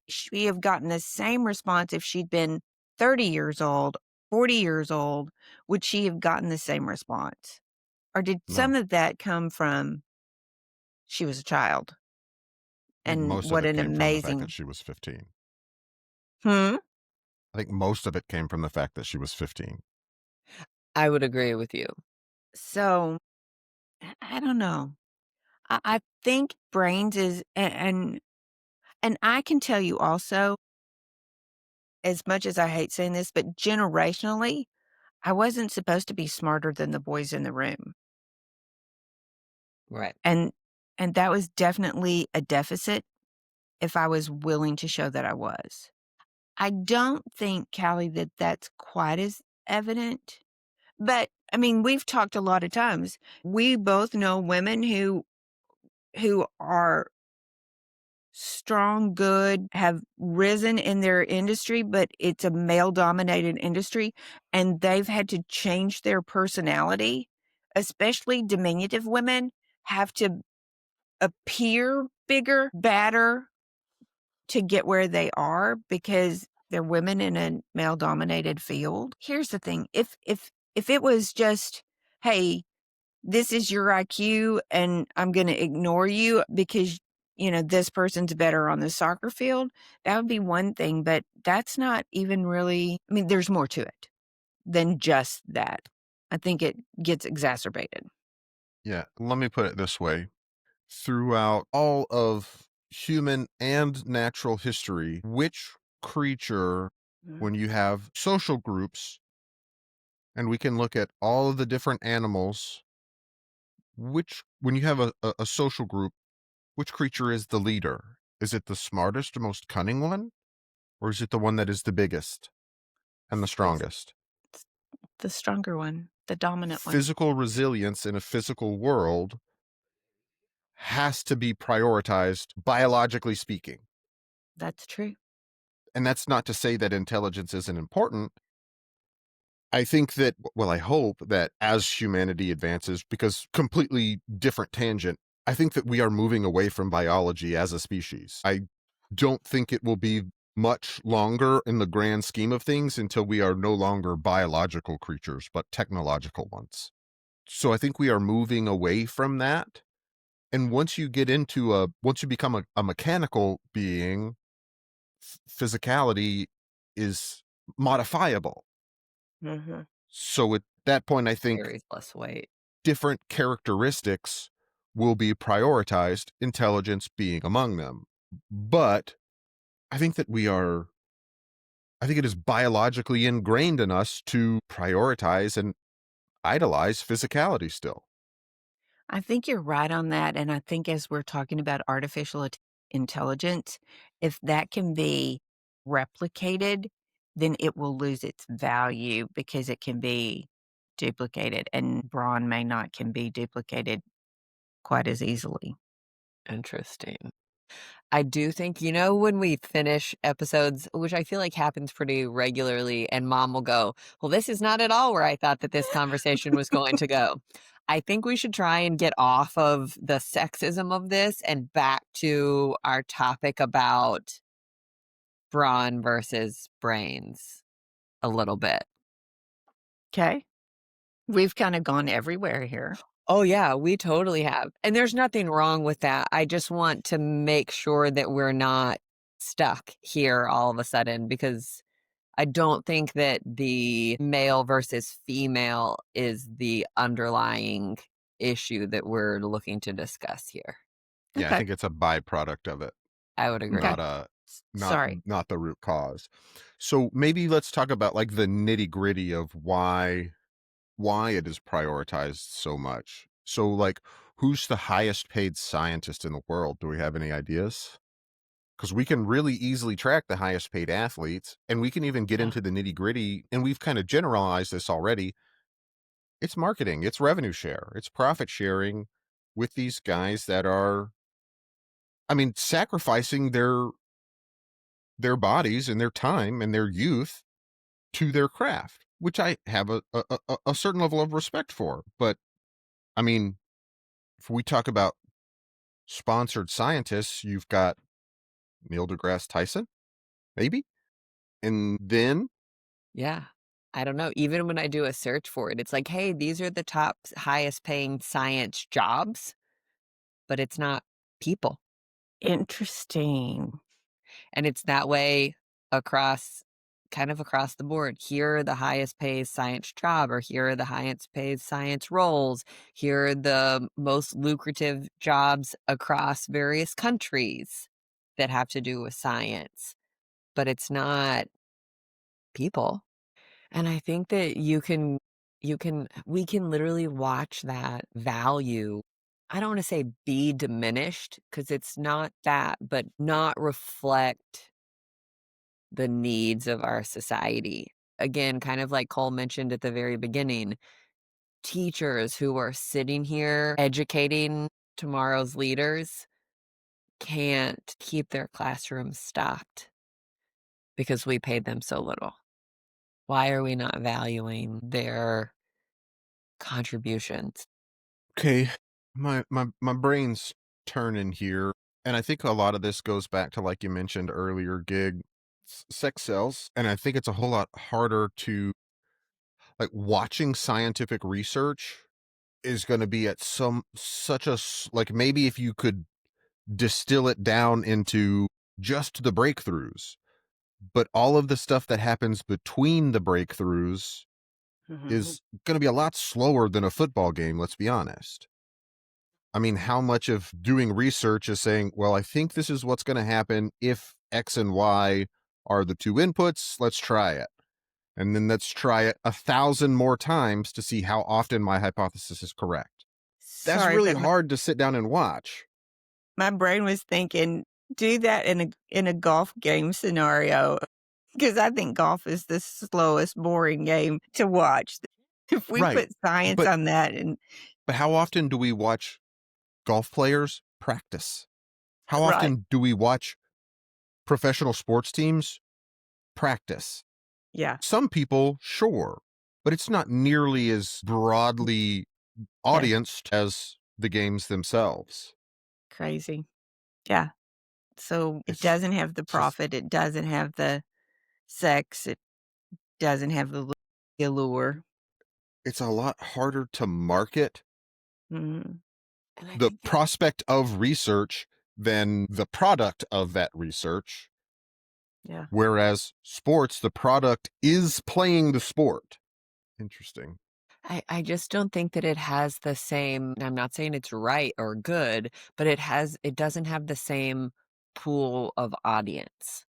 she have gotten the same response if she'd been 30 years old, 40 years old? Would she have gotten the same response? Or did some No. of that come from she was a child I think and most of what it an came from the fact that amazing. she was 15. Hmm? I think most of it came from the fact that she was 15. I would agree with you. So I don't know. I think brains is and I can tell you also, as much as I hate saying this, but generationally, I wasn't supposed to be smarter than the boys in the room. Right. And that was definitely a deficit if I was willing to show that I was. I don't think, Callie, that that's quite as evident. But I mean, we've talked a lot of times. We both know women who are strong, good, have risen in their industry, but it's a male dominated industry and they've had to change their personality, especially diminutive women have to appear bigger, badder to get where they are because they're women in a male dominated field. Here's the thing. If it was just, hey, this is your IQ and I'm going to ignore you because this person's better on the soccer field, that would be one thing, but that's not even really, I mean, there's more to it than just that. I think it gets exacerbated. Yeah, let me put it this way. Throughout all of human and natural history, which creature, Mm. when you have social groups, and we can look at all of the different animals, when you have a social group, which creature is the leader? Is it the smartest, most cunning one? Or is it the one that is the biggest and the It's strongest? the stronger one, the dominant one. Physical resilience in a physical world has to be prioritized, biologically speaking. That's true. And that's not to say that intelligence isn't important. I think that, well, I hope that as humanity advances, because completely different tangent, I think that we are moving away from biology as a species. I don't think it will be much longer in the grand scheme of things until we are no longer biological creatures, but technological ones. So I think we are moving away from that. And once you become a mechanical being, physicality is modifiable. Hmm. So at that point, I think Carries less weight. different characteristics will be prioritized, intelligence being among them. But I think that I think it is biologically ingrained in us to prioritize and idolize physicality still. I think you're right on that, and I think as we're talking about intelligence, if that can be replicated, then it will lose its value because it can be duplicated, and brawn may not can be duplicated quite as easily. Interesting. I do think, when we finish episodes, which I feel like happens pretty regularly, and mom will go, "Well, this is not at all where I thought that this conversation was going to go." I think we should try and get off of the sexism of this and back to our topic about brawn versus brains a little bit. Okay, we've kinda gone everywhere here. Oh, yeah, we totally have. And there's nothing wrong with that. I just want to make sure that we're not stuck here all of a sudden because I don't think that the male versus female is the underlying issue that we're looking to discuss here. Yeah, I Okay, think it's a byproduct of it, I would agree. okay. not a not Sorry. not the root cause. So maybe let's talk about like the nitty-gritty of why it is prioritized so much. So like who's the highest paid scientist in the world? Do we have any ideas? Because we can really easily track the highest paid athletes, and we can even get Yeah. into the nitty-gritty, and we've kind of generalized this already. It's marketing, it's revenue share, it's profit sharing with these guys that are, I mean, sacrificing their bodies and their time and their youth to their craft, which I have a certain level of respect for. But I mean, if we talk about sponsored scientists, you've got Neil deGrasse Tyson, maybe, and then Yeah. I don't know. Even when I do a search for it, it's like, hey, these are the top highest paying science jobs, but it's not people. Interesting. And it's that way across kind of across the board. Here are the highest paid science job, or here are the highest paid science roles. Here are the most lucrative jobs across various countries that have to do with science. But it's not people. And I think that we can literally watch that value. I don't want to say be diminished because it's not that, but not reflect the needs of our society. Again, kind of like Cole mentioned at the very beginning, teachers who are sitting here educating tomorrow's leaders can't keep their classrooms stocked because we paid them so little. Why are we not valuing their contributions? okay, my brain's turning here, and I think a lot of this goes back to like you mentioned earlier, gig sex sells, and I think it's a whole lot harder to like watching scientific research is going to be at such like maybe if you could distill it down into just the breakthroughs, but all of the stuff that happens between the breakthroughs Mhm. is going to be a lot slower than a football game, let's be honest. I mean, how much of doing research is saying, well, I think this is what's going to happen if X and Y are the two inputs. Let's try it. And then let's try it 1,000 more times to see how often my hypothesis is correct. That's Sorry, really but hard to sit down and watch. my brain was thinking, do that in a golf game scenario, because I think golf is the slowest, boring game to watch. If we Right. put science But on that and how often do we watch golf players practice? How right, often do we watch professional sports teams practice? yeah, Some people, sure, but it's not nearly as broadly yes, audienced as the games themselves. crazy. Yeah, so it It's doesn't have the it's just profit, it doesn't have the sex, it doesn't have the allure. it's a lot harder to market Mhm, And I the think that prospect of research than the product of that research. yeah. Whereas sports, the product is playing the sport. Interesting. I just don't think that it has the same, I'm not saying it's right or good, but it doesn't have the same pool of audience.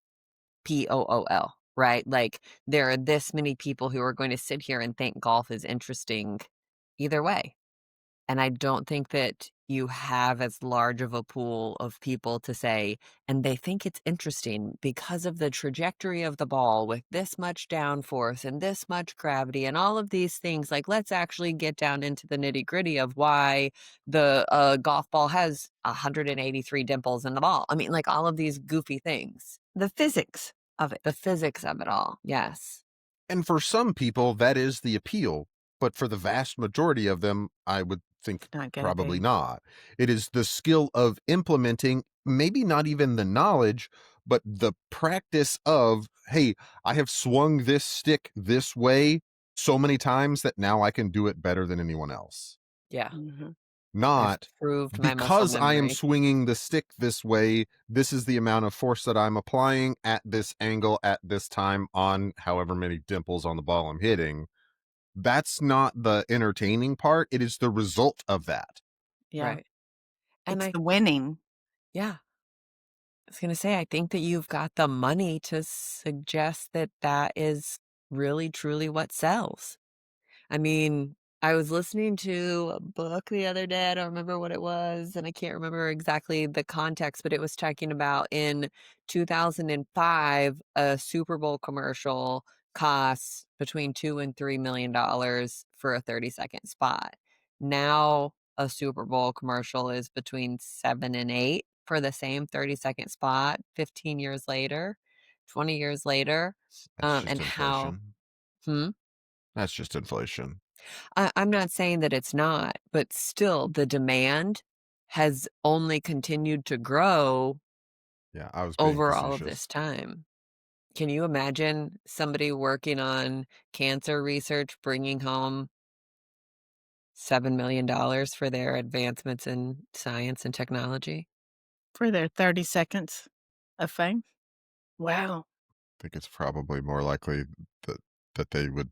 POOL, right? Like, there are this many people who are going to sit here and think golf is interesting either way. And I don't think that you have as large of a pool of people to say, and they think it's interesting because of the trajectory of the ball with this much downforce and this much gravity and all of these things. Like, let's actually get down into the nitty gritty of why the golf ball has 183 dimples in the ball. I mean, like all of these goofy things, The physics of the it. physics of it all. Yes. And for some people, that is the appeal. But for the vast majority of them, I would think Not gonna probably be. not. It is the skill of implementing, maybe not even the knowledge, but the practice of, hey, I have swung this stick this way so many times that now I can do it better than anyone else. Yeah. Mhm. I've Not proved my muscle because I am memory. swinging the stick this way, this is the amount of force that I'm applying at this angle at this time on however many dimples on the ball I'm hitting. That's not the entertaining part. It is the result of that. Yeah. Right. And It's I, the winning. yeah. I was gonna say, I think that you've got the money to suggest that that is really truly what sells. I mean, I was listening to a book the other day, I don't remember what it was, and I can't remember exactly the context, but it was talking about in 2005, a Super Bowl commercial costs between 2 and $3 million for a 30-second spot. Now, a Super Bowl commercial is between 7 and 8 for the same 30-second spot 15 years later, 20 years later, That's just and how. inflation. Hmm? That's just inflation. I'm not saying that it's not, but still the demand has only continued to grow Yeah, I was being over all of facetious. this time. Can you imagine somebody working on cancer research bringing home $7 million for their advancements in science and technology? For their 30 seconds of fame? Wow. I think it's probably more likely that they would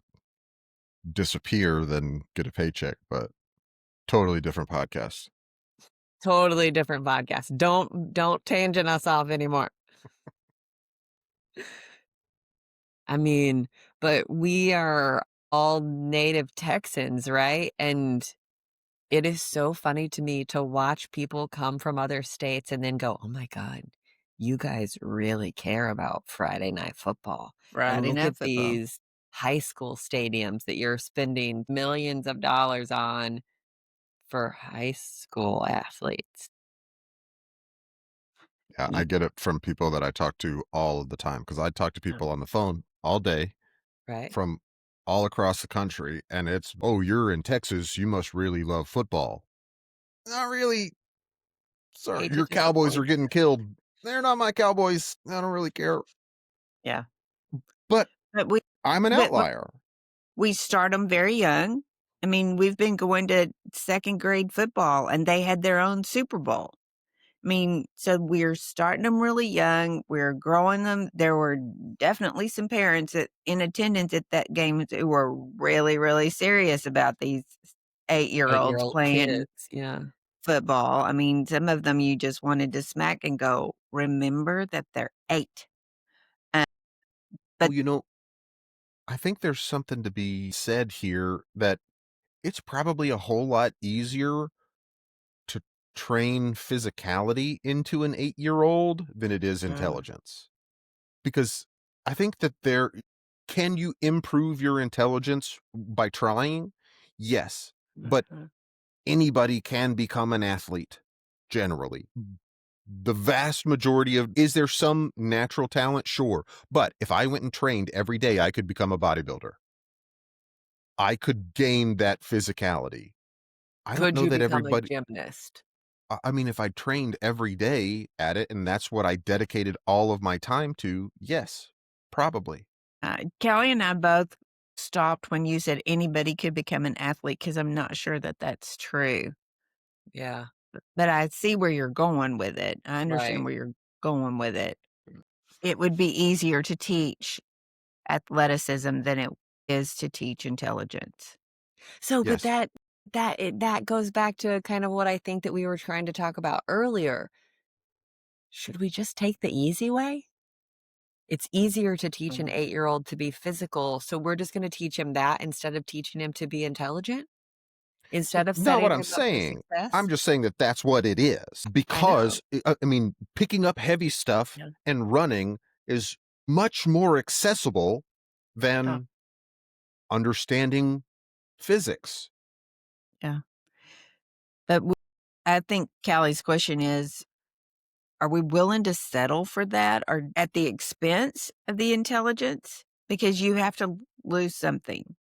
disappear than get a paycheck, but totally different podcast. Totally different podcast. Don't tangent us off anymore. I mean, but we are all native Texans, right? And it is so funny to me to watch people come from other states and then go, "Oh my god, you guys really care about Friday Night Football." And Friday look Night at Football. these high school stadiums that you're spending millions of dollars on for high school athletes. Yeah, I Ye get it from people that I talk to all of the time because I talk to Oh, people on the phone all day right? from all across the country. And it's, oh, you're in Texas. You must really love football. Not really. Sorry, Hate to your Cowboys are disappoint getting you. killed. They're not my Cowboys. I don't really care. yeah. But But we I'm an but outlier. we start them very young. I mean, we've been going to 2nd grade football, and they had their own Super Bowl. I mean, so we're starting them really young, we're growing them. There were definitely some parents that in attendance at that game who were really, really serious about these 8-year-olds 8-year-old playing kids, yeah. football. I mean, some of them you just wanted to smack and go, "Remember that they're 8." Uh, Well, but I think there's something to be said here that it's probably a whole lot easier to train physicality into an 8-year-old than it is mm, intelligence. Because I think that can you improve your intelligence by trying? Yes, but mhm. anybody can become an athlete generally. The vast majority of is there some natural talent? Sure. But if I went and trained every day, I could become a bodybuilder. I could gain that physicality. I don't Could know you that become a everybody gymnast? I mean, if I trained every day at it and that's what I dedicated all of my time to, yes, probably. Kelly and I both stopped when you said anybody could become an athlete because I'm not sure that that's true. Yeah, But I see where you're going with it. I understand right. where you're going with it. It would be easier to teach athleticism than it is to teach intelligence. So, but Yes. that goes back to kind of what I think that we were trying to talk about earlier. Should we just take the easy way? It's easier to teach an 8-year-old to be physical, so we're just gonna teach him that instead of teaching him to be intelligent? Instead of Not what setting I'm him up for saying. I'm success? just saying that that's what it is. I know. Because, I mean, picking up heavy stuff Yeah. and running is much more accessible Yeah. than understanding physics. Yeah. But I think Callie's question is, are we willing to settle for that or at the expense of the intelligence? Because you have to lose something.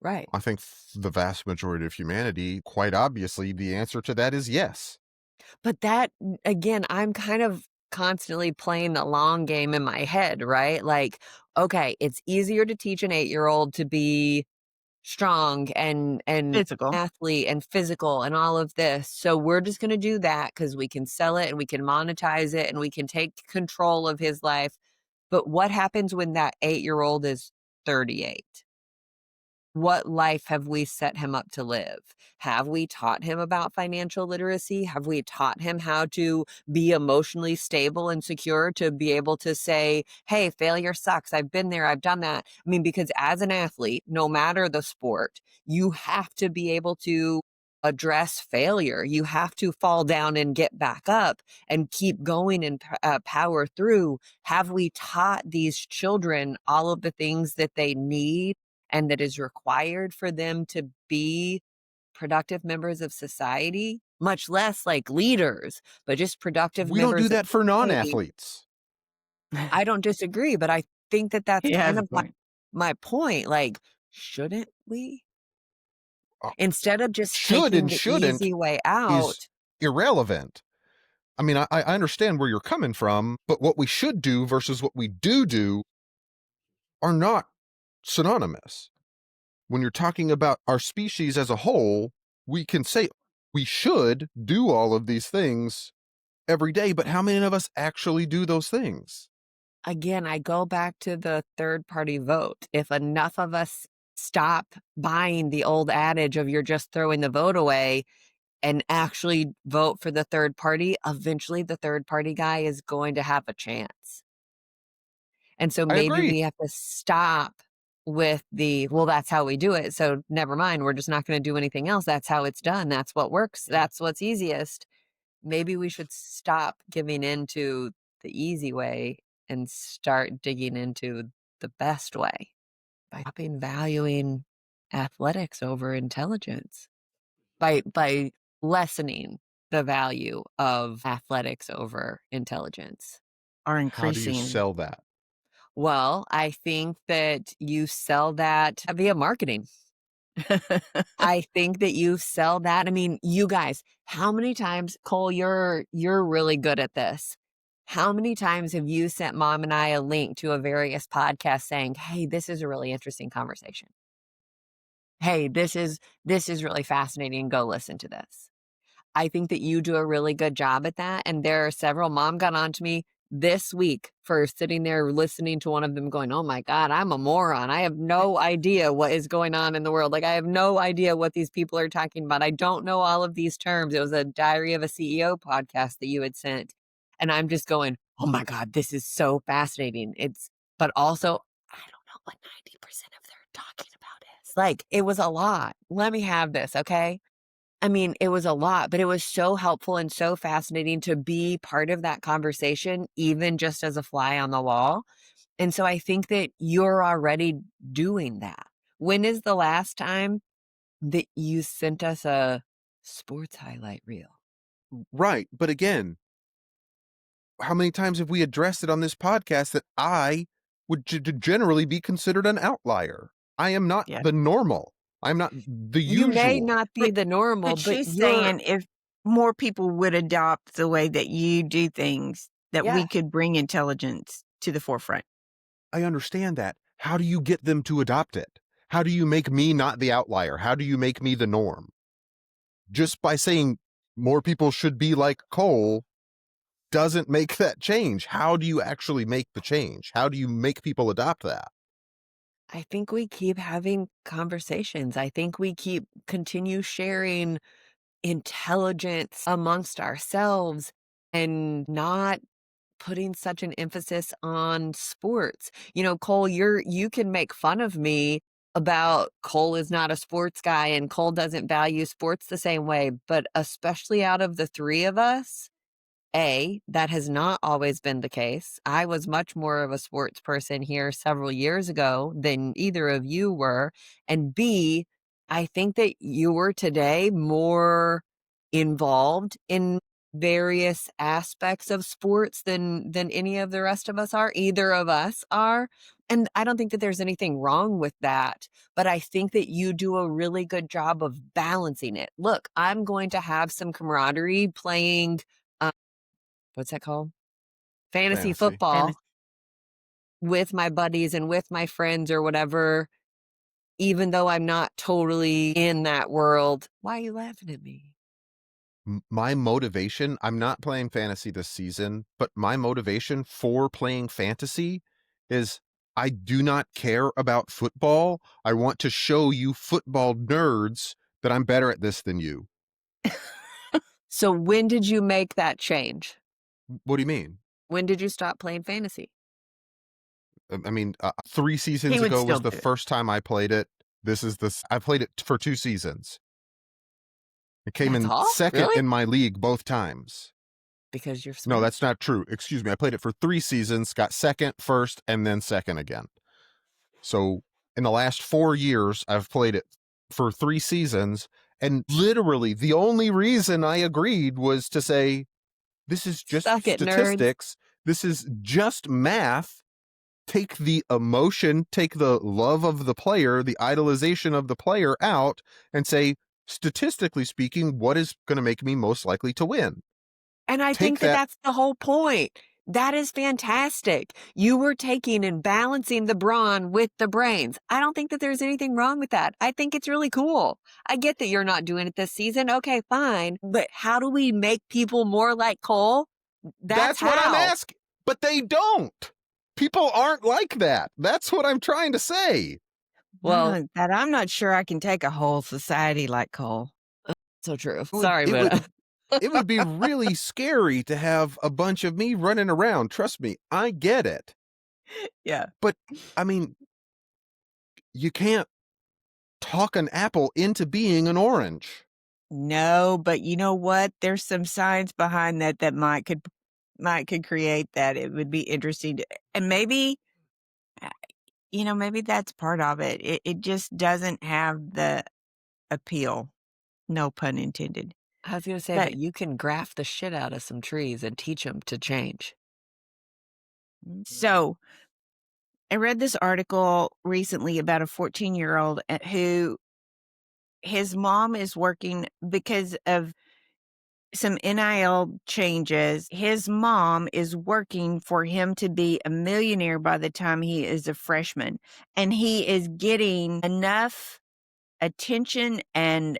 Right. I think the vast majority of humanity, quite obviously, the answer to that is yes. But that again, I'm kind of constantly playing the long game in my head, right? Like, okay, it's easier to teach an 8-year-old to be strong and Physical. athlete and physical and all of this. So we're just going to do that cuz we can sell it and we can monetize it and we can take control of his life. But what happens when that 8-year-old is 38? What life have we set him up to live? Have we taught him about financial literacy? Have we taught him how to be emotionally stable and secure to be able to say, hey, failure sucks. I've been there. I've done that. I mean, because as an athlete, no matter the sport, you have to be able to address failure. You have to fall down and get back up and keep going and power through. Have we taught these children all of the things that they need and that is required for them to be productive members of society, much less like leaders, but just productive We don't do members of that for society? non-athletes. I don't disagree, but I think that that's He has kind a of my point. my point. Like, shouldn't we? Uh, Instead of just Should taking and the shouldn't easy way is out, irrelevant. I mean, I understand where you're coming from, but what we should do versus what we do are not synonymous. When you're talking about our species as a whole, we can say we should do all of these things every day, but how many of us actually do those things? again, I go back to the third party vote. If enough of us stop buying the old adage of you're just throwing the vote away and actually vote for the third party, eventually the third party guy is going to have a chance. And so I maybe agree. we have to stop with the, well, that's how we do it. So never mind. We're just not going to do anything else. That's how it's done. That's what works. That's what's easiest. Maybe we should stop giving into the easy way and start digging into the best way by stopping valuing athletics over intelligence, by lessening the value of athletics over intelligence. Are How do you increasing. sell that? Well, I think that you sell that via marketing. I think that you sell that. I mean, you guys, how many times, Cole, you're really good at this. How many times have you sent mom and I a link to a various podcast saying, "Hey, this is a really interesting conversation. Hey, this is really fascinating. Go listen to this." I think that you do a really good job at that, and there are several. Mom got on to me this week for sitting there listening to one of them going, "Oh my god, I'm a moron. I have no idea what is going on in the world. Like, I have no idea what these people are talking about. I don't know all of these terms." It was a Diary of a CEO podcast that you had sent, and I'm just going, "Oh my god, this is so fascinating." But also, I don't know what 90% of they're talking about is. Like, it was a lot. Let me have this, okay? I mean, it was a lot, but it was so helpful and so fascinating to be part of that conversation, even just as a fly on the wall. And so I think that you're already doing that. When is the last time that you sent us a sports highlight reel? Right. But again, how many times have we addressed it on this podcast that I would generally be considered an outlier? I am not Yeah. the normal. I'm not the You may usual. not be But the normal, but but she's you're, saying if more people would adopt the way that you do things, that yeah. we could bring intelligence to the forefront. I understand that. How do you get them to adopt it? How do you make me not the outlier? How do you make me the norm? Just by saying more people should be like Cole doesn't make that change. How do you actually make the change? How do you make people adopt that? I think we keep having conversations. I think we continue sharing intelligence amongst ourselves and not putting such an emphasis on sports. You know, Cole, you can make fun of me about Cole is not a sports guy and Cole doesn't value sports the same way, but especially out of the three of us, that has not always been the case. I was much more of a sports person here several years ago than either of you were. And B, I think that you were today more involved in various aspects of sports than any of the rest of us are. Either of us are. And I don't think that there's anything wrong with that, but I think that you do a really good job of balancing it. Look, I'm going to have some camaraderie playing what's that called? Fantasy Fantasy. And football with my buddies and with my friends or whatever, even though I'm not totally in that world. Why are you laughing at me? My motivation, I'm not playing fantasy this season, but my motivation for playing fantasy is I do not care about football. I want to show you football nerds that I'm better at this than you. So when did you make that change? What do you mean? When did you stop playing fantasy? I mean, 3 seasons he would ago still was the do it. first time I played it. I played it for 2 seasons. It came That's in all? second Really? in my league both times. Because you're No, smart. that's not true. Excuse me. I played it for 3 seasons, got second, first, and then second again. So in the last 4 years, I've played it for 3 seasons. And literally the only reason I agreed was to say, this is just Suck it, nerds. statistics. This is just math. Take the emotion, take the love of the player, the idolization of the player out and say, statistically speaking, what is going to make me most likely to win? And I Take think that that. that's the whole point. That is fantastic. You were taking and balancing the brawn with the brains. I don't think that there's anything wrong with that. I think it's really cool. I get that you're not doing it this season. Okay, fine. But how do we make people more like Cole? That's That's what I'm how. asking. But they don't. People aren't like that. That's what I'm trying to say. Well, That I'm not sure I can take a whole society like Cole. so true. It would, Sorry, it would but it would be really scary to have a bunch of me running around. Trust me, I get it. Yeah. But I mean, you can't talk an apple into being an orange. No, but you know what? There's some science behind that that might could create that. It would be interesting to, and maybe uh, maybe that's part of it. It just doesn't have the appeal. No pun intended. I was going to say, But but you can graft the shit out of some trees and teach them to change. so I read this article recently about a 14-year-old who his mom is working because of some NIL changes. His mom is working for him to be a millionaire by the time he is a freshman. And he is getting enough attention and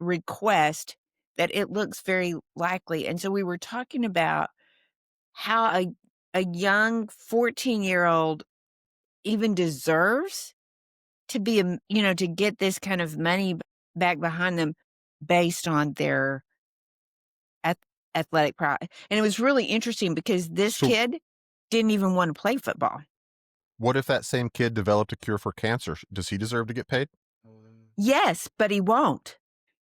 request that it looks very likely. And so we were talking about how a young 14-year-old even deserves to be to get this kind of money back behind them based on their ath athletic prowess. And it was really interesting because this So kid didn't even wanna play football. what if that same kid developed a cure for cancer? Does he deserve to get paid? Yes, but he won't.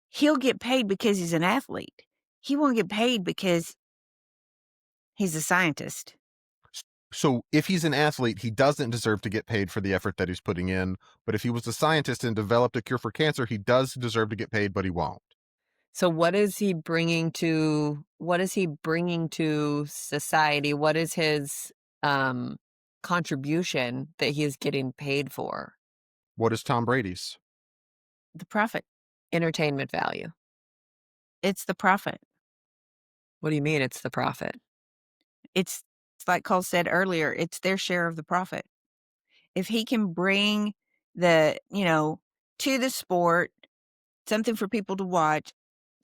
He'll get paid because he's an athlete. He won't get paid because he's a scientist. So if he's an athlete, he doesn't deserve to get paid for the effort that he's putting in. But if he was a scientist and developed a cure for cancer, he does deserve to get paid, but he won't. So what is he bringing to society? What is his contribution that he is getting paid for? What is Tom Brady's? The profit. Entertainment value. It's the profit. What do you mean it's the profit? It's like Cole said earlier, it's their share of the profit. If he can bring to the sport, something for people to watch,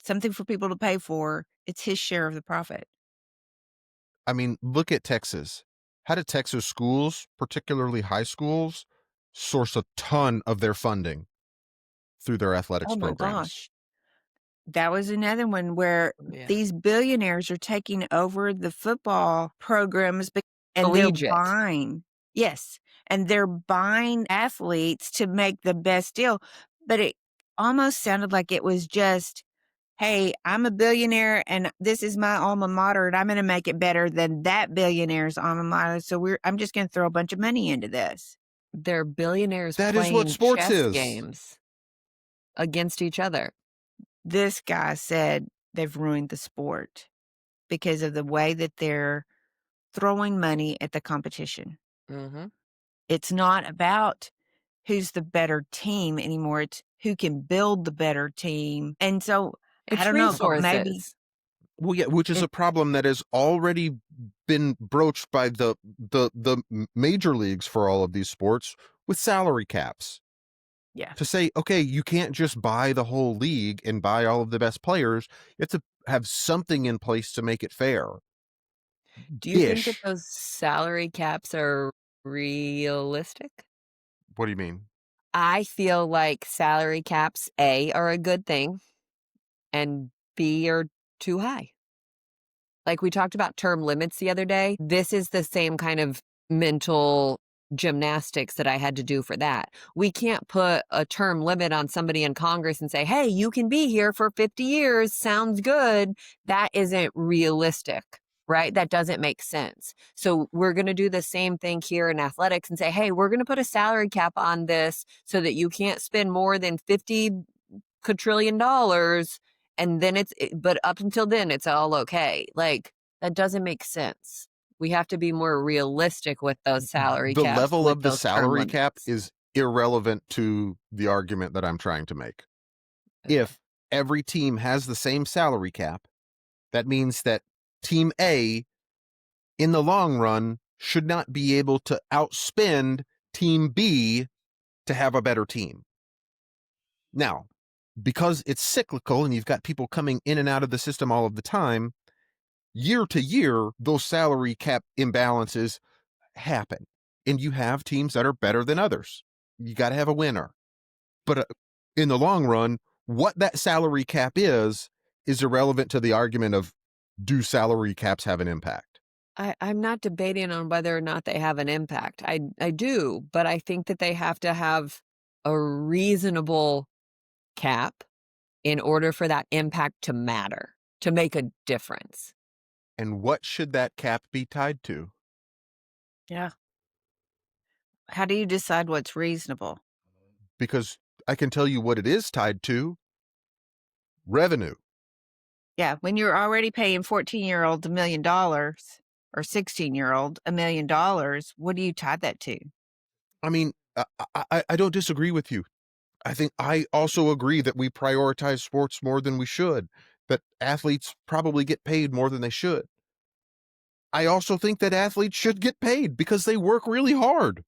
something for people to pay for, it's his share of the profit. I mean, look at Texas. How do Texas schools, particularly high schools, source a ton of their funding through their athletics Oh my programs. gosh. That was another one where Yeah. these billionaires are taking over the football programs and they're Collegiate. buying. Yes. And they're buying athletes to make the best deal. But it almost sounded like it was just, hey, I'm a billionaire and this is my alma mater and I'm going to make it better than that billionaire's alma mater. So I'm just going to throw a bunch of money into this. They're billionaires That is what playing sports chess is. games against each other. This guy said they've ruined the sport because of the way that they're throwing money at the competition. Mm-hmm. It's not about who's the better team anymore. It's who can build the better team. And so It's I don't know, but maybe resources. Well, yeah, which is a problem that has already been broached by the major leagues for all of these sports with salary caps. yeah. To say, okay, you can't just buy the whole league and buy all of the best players. You have to have something in place to make it fair. Do you think that Ish. those salary caps are realistic? What do you mean? I feel like salary caps, A, are a good thing, and B, are too high. Like we talked about term limits the other day. This is the same kind of mental gymnastics that I had to do for that. We can't put a term limit on somebody in Congress and say, hey, you can be here for 50 years. Sounds good. That isn't realistic, right? That doesn't make sense. So we're going to do the same thing here in athletics and say, hey, we're going to put a salary cap on this so that you can't spend more than $50 quadrillion. And then but up until then, it's all okay. Like, that doesn't make sense. We have to be more realistic with those salary The caps, level with of the those term salary cap limits. is irrelevant to the argument that I'm trying to make. Okay. If every team has the same salary cap, that means that Team A, in the long run, should not be able to outspend Team B to have a better team. Now, because it's cyclical and you've got people coming in and out of the system all of the time, year to year, those salary cap imbalances happen. And you have teams that are better than others. You got to have a winner. But in the long run, what that salary cap is irrelevant to the argument of, do salary caps have an impact? I'm not debating on whether or not they have an impact. I do, but I think that they have to have a reasonable cap in order for that impact to matter, to make a difference. And what should that cap be tied to? Yeah. How do you decide what's reasonable? Because I can tell you what it is tied to: revenue. Yeah. When you're already paying 14-year-olds $1 million or 16-year-old $1 million, what do you tie that to? I mean, I don't disagree with you. I think I also agree that we prioritize sports more than we should, that athletes probably get paid more than they should. I also think that athletes should get paid because they work really hard.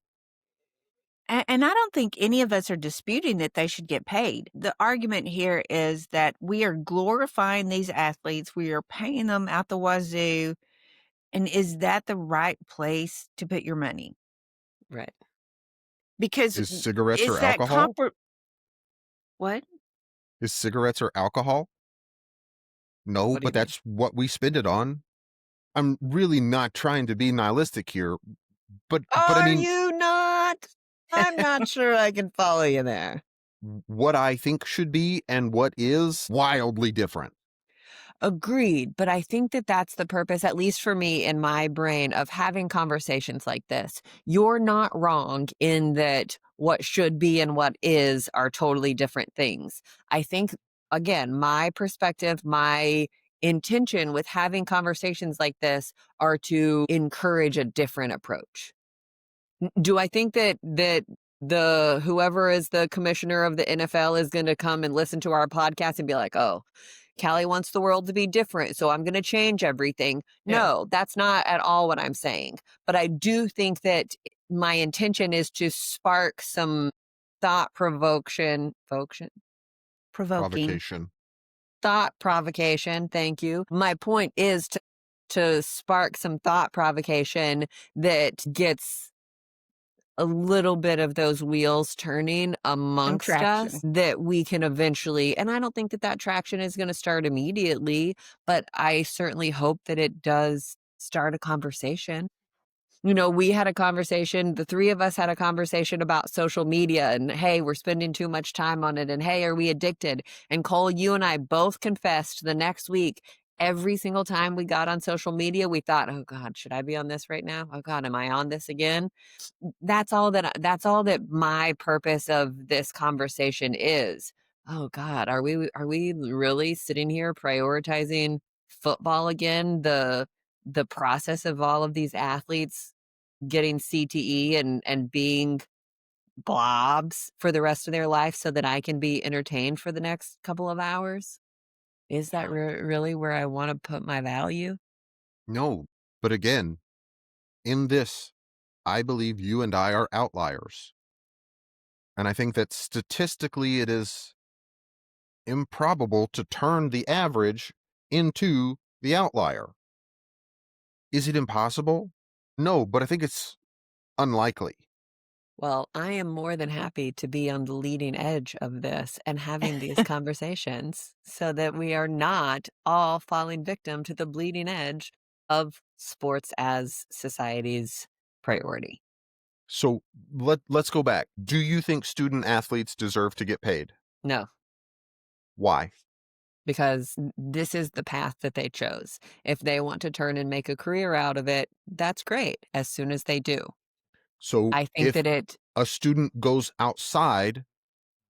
And I don't think any of us are disputing that they should get paid. The argument here is that we are glorifying these athletes. We are paying them out the wazoo. And is that the right place to put your money? Right. Because Is cigarettes is or that alcohol? What? Is cigarettes or alcohol? No, What do you but mean? that's what we spend it on. I'm really not trying to be nihilistic here, but I Are mean, you not? I'm not sure I can follow you there. what I think should be and what is wildly different. Agreed. But I think that that's the purpose, at least for me in my brain, of having conversations like this. You're not wrong in that what should be and what is are totally different things. I think, again, my perspective, my intention with having conversations like this are to encourage a different approach. Do I think that the whoever is the commissioner of the NFL is going to come and listen to our podcast and be like, "Oh, Callie wants the world to be different, so I'm going to change everything." Yeah. No, that's not at all what I'm saying. But I do think that my intention is to spark some thought provocation, Provoking. thought provocation. Thank you. My point is to spark some thought provocation that gets a little bit of those wheels turning amongst us traction. that we can eventually, and I don't think that that traction is going to start immediately, but I certainly hope that it does start a conversation. You know, we had a conversation, the 3 of us had a conversation about social media and, "Hey, we're spending too much time on it," and, "Hey, are we addicted?" And Cole, you and I both confessed the next week, every single time we got on social media, we thought, "Oh god, should I be on this right now? Oh god, am I on this again?" That's all that my purpose of this conversation is. Oh god, are we really sitting here prioritizing football again? The process of all of these athletes getting CTE and being blobs for the rest of their life so that I can be entertained for the next couple of hours? Is that really where I wanna put my value? No, but again, in this, I believe you and I are outliers. And I think that statistically it is improbable to turn the average into the outlier. Is it impossible? No, but I think it's unlikely. Well, I am more than happy to be on the leading edge of this and having these conversations so that we are not all falling victim to the bleeding edge of sports as society's priority. So let's go back. Do you think student athletes deserve to get paid? No, Why? because this is the path that they chose. If they want to turn and make a career out of it, that's great as soon as they do. So I think if that it, a student goes outside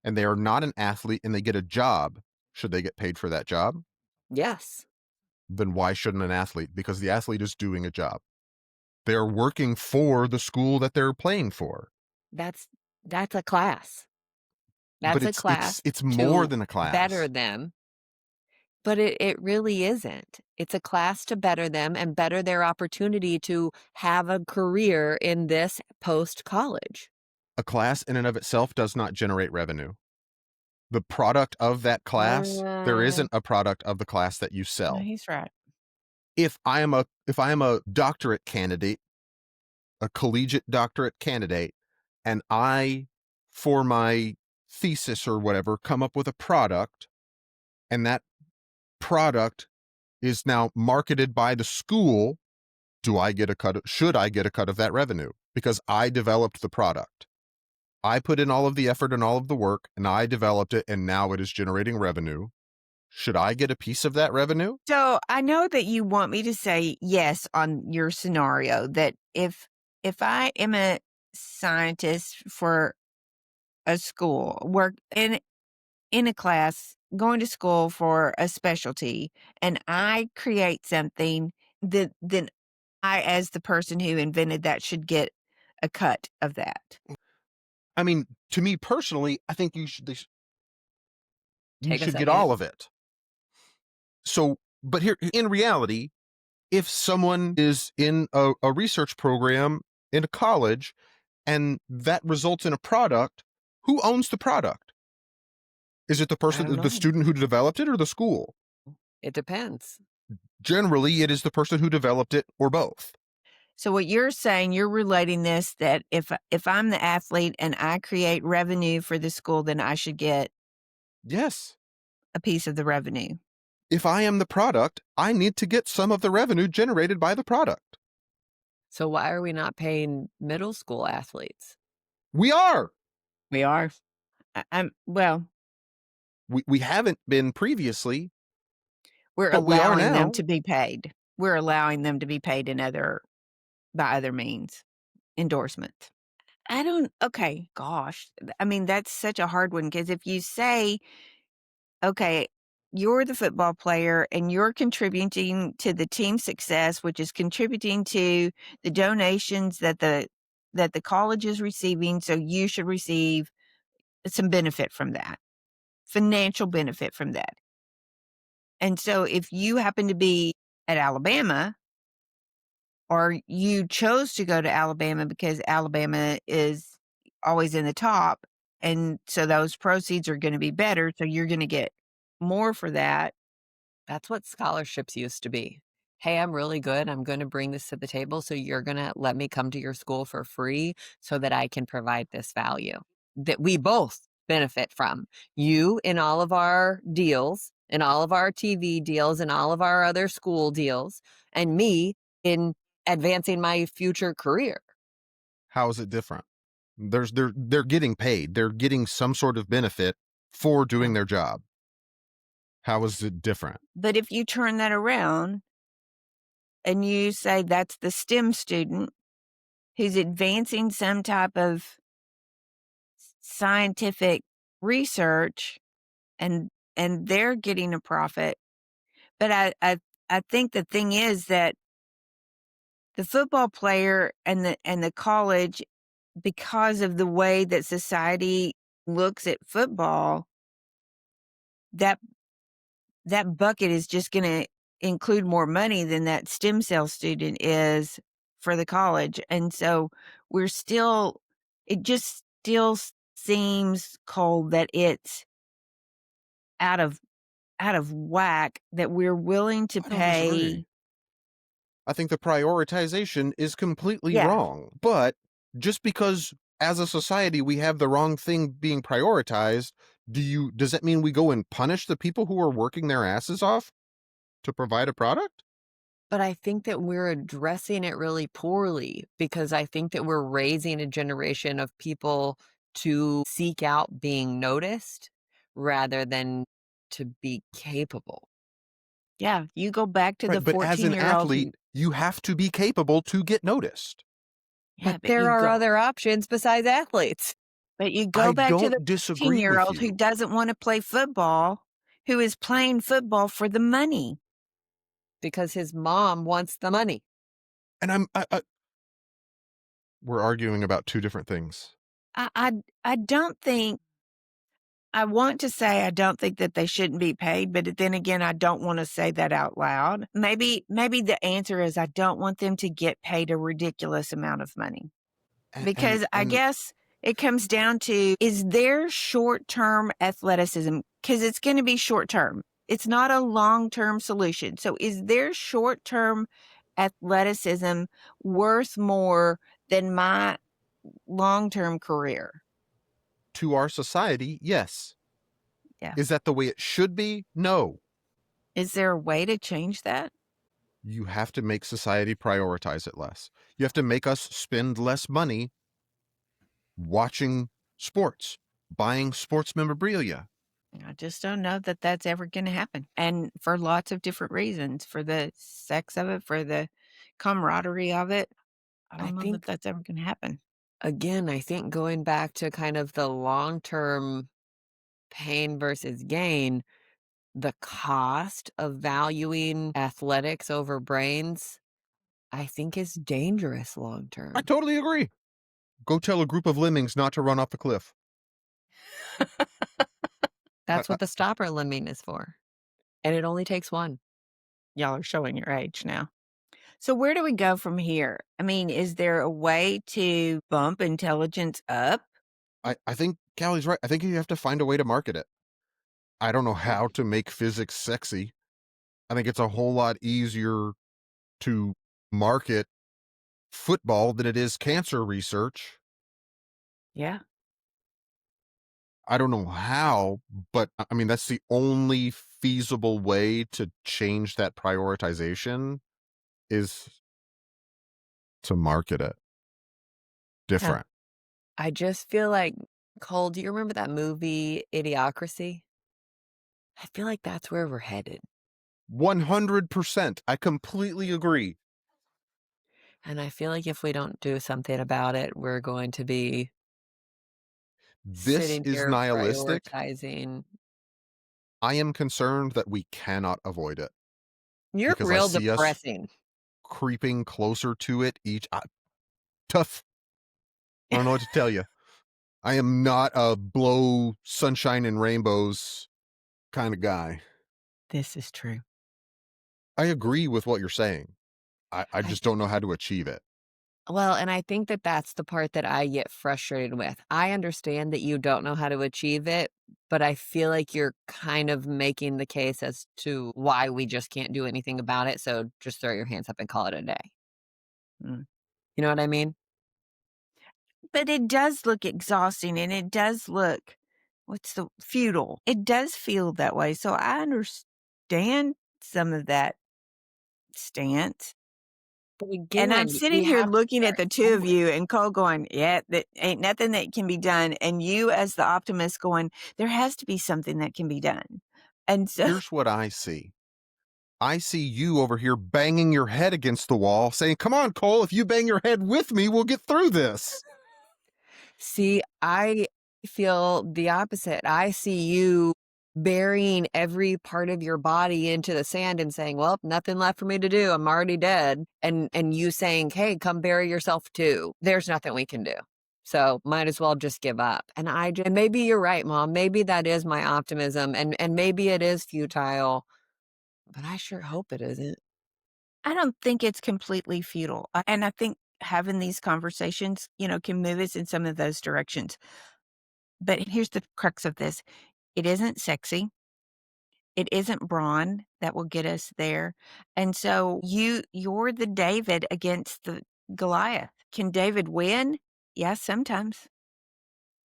and they are not an athlete and they get a job, should they get paid for that job? yes, Then why shouldn't an athlete? Because the athlete is doing a job. They're working for the school that they're playing for. that's that's a class. But That's a class it's more to than a better class. them. But it really isn't. It's a class to better them and better their opportunity to have a career in this post-college. A class in and of itself does not generate revenue. The product of that class, there Uh, isn't a product of the class that you No, sell. he's right. If I am a doctorate candidate, a collegiate doctorate candidate, and I, for my thesis or whatever, come up with a product, and that product is now marketed by the school, do I get a cut? Should I get a cut of that revenue? Because I developed the product. I put in all of the effort and all of the work, and I developed it, and now it is generating revenue. Should I get a piece of that revenue? So I know that you want me to say yes on your scenario that if I am a scientist for a school, work in a class, going to school for a specialty, and I create something that then I, as the person who invented that, should get a cut of that. I mean, to me personally, I think you take a should get second. all of it. So, but here in reality, if someone is in a research program in a college and that results in a product, who owns the product? Is it the I don't person, the know. student who developed it, or the school? It depends. Generally, it is the person who developed it, or both. So what you're saying, you're relating this that if I'm the athlete and I create revenue for the school, then I should get Yes. a piece of the revenue. If I am the product, I need to get some of the revenue generated by the product. So why are we not paying middle school athletes? We are. We are. Well, We haven't been previously, we're but we are allowing them now. to be paid. We're allowing them to be paid in by other means, endorsements. I don't. Okay, gosh. I mean, that's such a hard one because if you say, okay, you're the football player and you're contributing to the team success, which is contributing to the donations that the college is receiving, so you should receive some benefit from that, financial benefit from that. And so if you happen to be at Alabama or you chose to go to Alabama because Alabama is always in the top, and so those proceeds are going to be better, so you're going to get more for that. That's what scholarships used to be. hey, I'm really good. I'm going to bring this to the table. So you're going to let me come to your school for free so that I can provide this value that we both benefit from. You in all of our deals, in all of our TV deals, and all of our other school deals, and me in advancing my future career. How is it different? They're getting paid. They're getting some sort of benefit for doing Yeah. their job. How is it different? But if you turn that around and you say that's the STEM student who's advancing some type of scientific research and they're getting a profit. But I think the thing is that the football player and the college, because of the way that society looks at football, that bucket is just gonna include more money than that stem cell student is for the college, and so we're still it just still seems cold that it's out of whack that we're willing to I don't disagree. pay. I think the prioritization is completely Yeah, wrong. But just because as a society we have the wrong thing being prioritized, does that mean we go and punish the people who are working their asses off to provide a product? But I think that we're addressing it really poorly because I think that we're raising a generation of people to seek out being noticed rather than to be capable. yeah, you go back to the Right, but as an 14-year-old who athlete, you have to be capable to get noticed. yeah, But there are other options besides athletes but you go I back to the don't disagree with 14-year-old who you. doesn't wanna play football, who is playing football for the money. because his mom wants the money. And we're arguing about two different things. I I I don't think I want to say I don't think that they shouldn't be paid, but then again, I don't wanna say that out loud. Maybe the answer is I don't want them to get paid a ridiculous amount of money. Because I And guess it comes down to, is there short-term athleticism? Because it's gonna be short-term. It's not a long-term solution. So is their short-term athleticism worth more than my long-term career? to our society, yes. Yeah. Is that the way it should be? No. Is there a way to change that? You have to make society prioritize it less. You have to make us spend less money watching sports, buying sports memorabilia. I just don't know that that's ever gonna happen, and for lots of different reasons, for the sex of it, for the camaraderie of it. I I don't know that think, that's ever gonna happen. again, I think going back to kind of the long term pain versus gain, the cost of valuing athletics over brains, I think is dangerous long I term. totally agree. Go tell a group of lemmings not to run off a cliff. I, That's what the stopper lemming is for. And it only takes one. Y'all are showing your age now. So where do we go from here? I mean, is there a way to bump intelligence up? I think Callie's right. I think you have to find a way to market it. I don't know how to make physics sexy. I think it's a whole lot easier to market football than it is cancer research. Yeah. I don't know how, but I mean, that's the only feasible way to change that prioritization is to market it Yeah. different. I just feel like, Cole, do you remember that movie Idiocracy? I feel like that's where we're headed. 100%. I completely agree. And I feel like if we don't do something about it, we're going to be This sitting is here nihilistic. prioritizing. I am concerned that we cannot avoid it You're because I real see us depressing. creeping closer to it tough. I don't know what to tell you. I am not a blow sunshine and rainbows kind of guy. This is true. I agree with what you're saying. I I just don't know how to achieve it. Well, and I think that that's the part that I get frustrated with. I understand that you don't know how to achieve it, but I feel like you're kind of making the case as to why we just can't do anything about it, so just throw your hands up and call it a day. Mm. You know what I mean? But it does look exhausting and it does look, futile. It does feel that way. So I understand some of that stance. But And I'm again, sitting we here have to looking at start the 2 of somewhere. you and Cole going, "Yeah, that ain't nothing that can be done." And you as the optimist going, "There has to be something that can be done." And so Here's what I see. I see you over here banging your head against the wall, saying, "Come on, Cole, if you bang your head with me, we'll get through this." See, I feel the opposite. I see you burying every part of your body into the sand and saying, "Well, nothing left for me to do. I'm already dead." And you saying, "Hey, come bury yourself too. There's nothing we can do. So might as well just give up." And maybe you're right, Mom. Maybe that is my optimism and maybe it is futile, but I sure hope it isn't. I don't think it's completely futile. And I think having these conversations, can move us in some of those directions. But here's the crux of this. It isn't sexy. It isn't Brawn that will get us there. And so you're the David against the Goliath. Can David win? Yes, sometimes.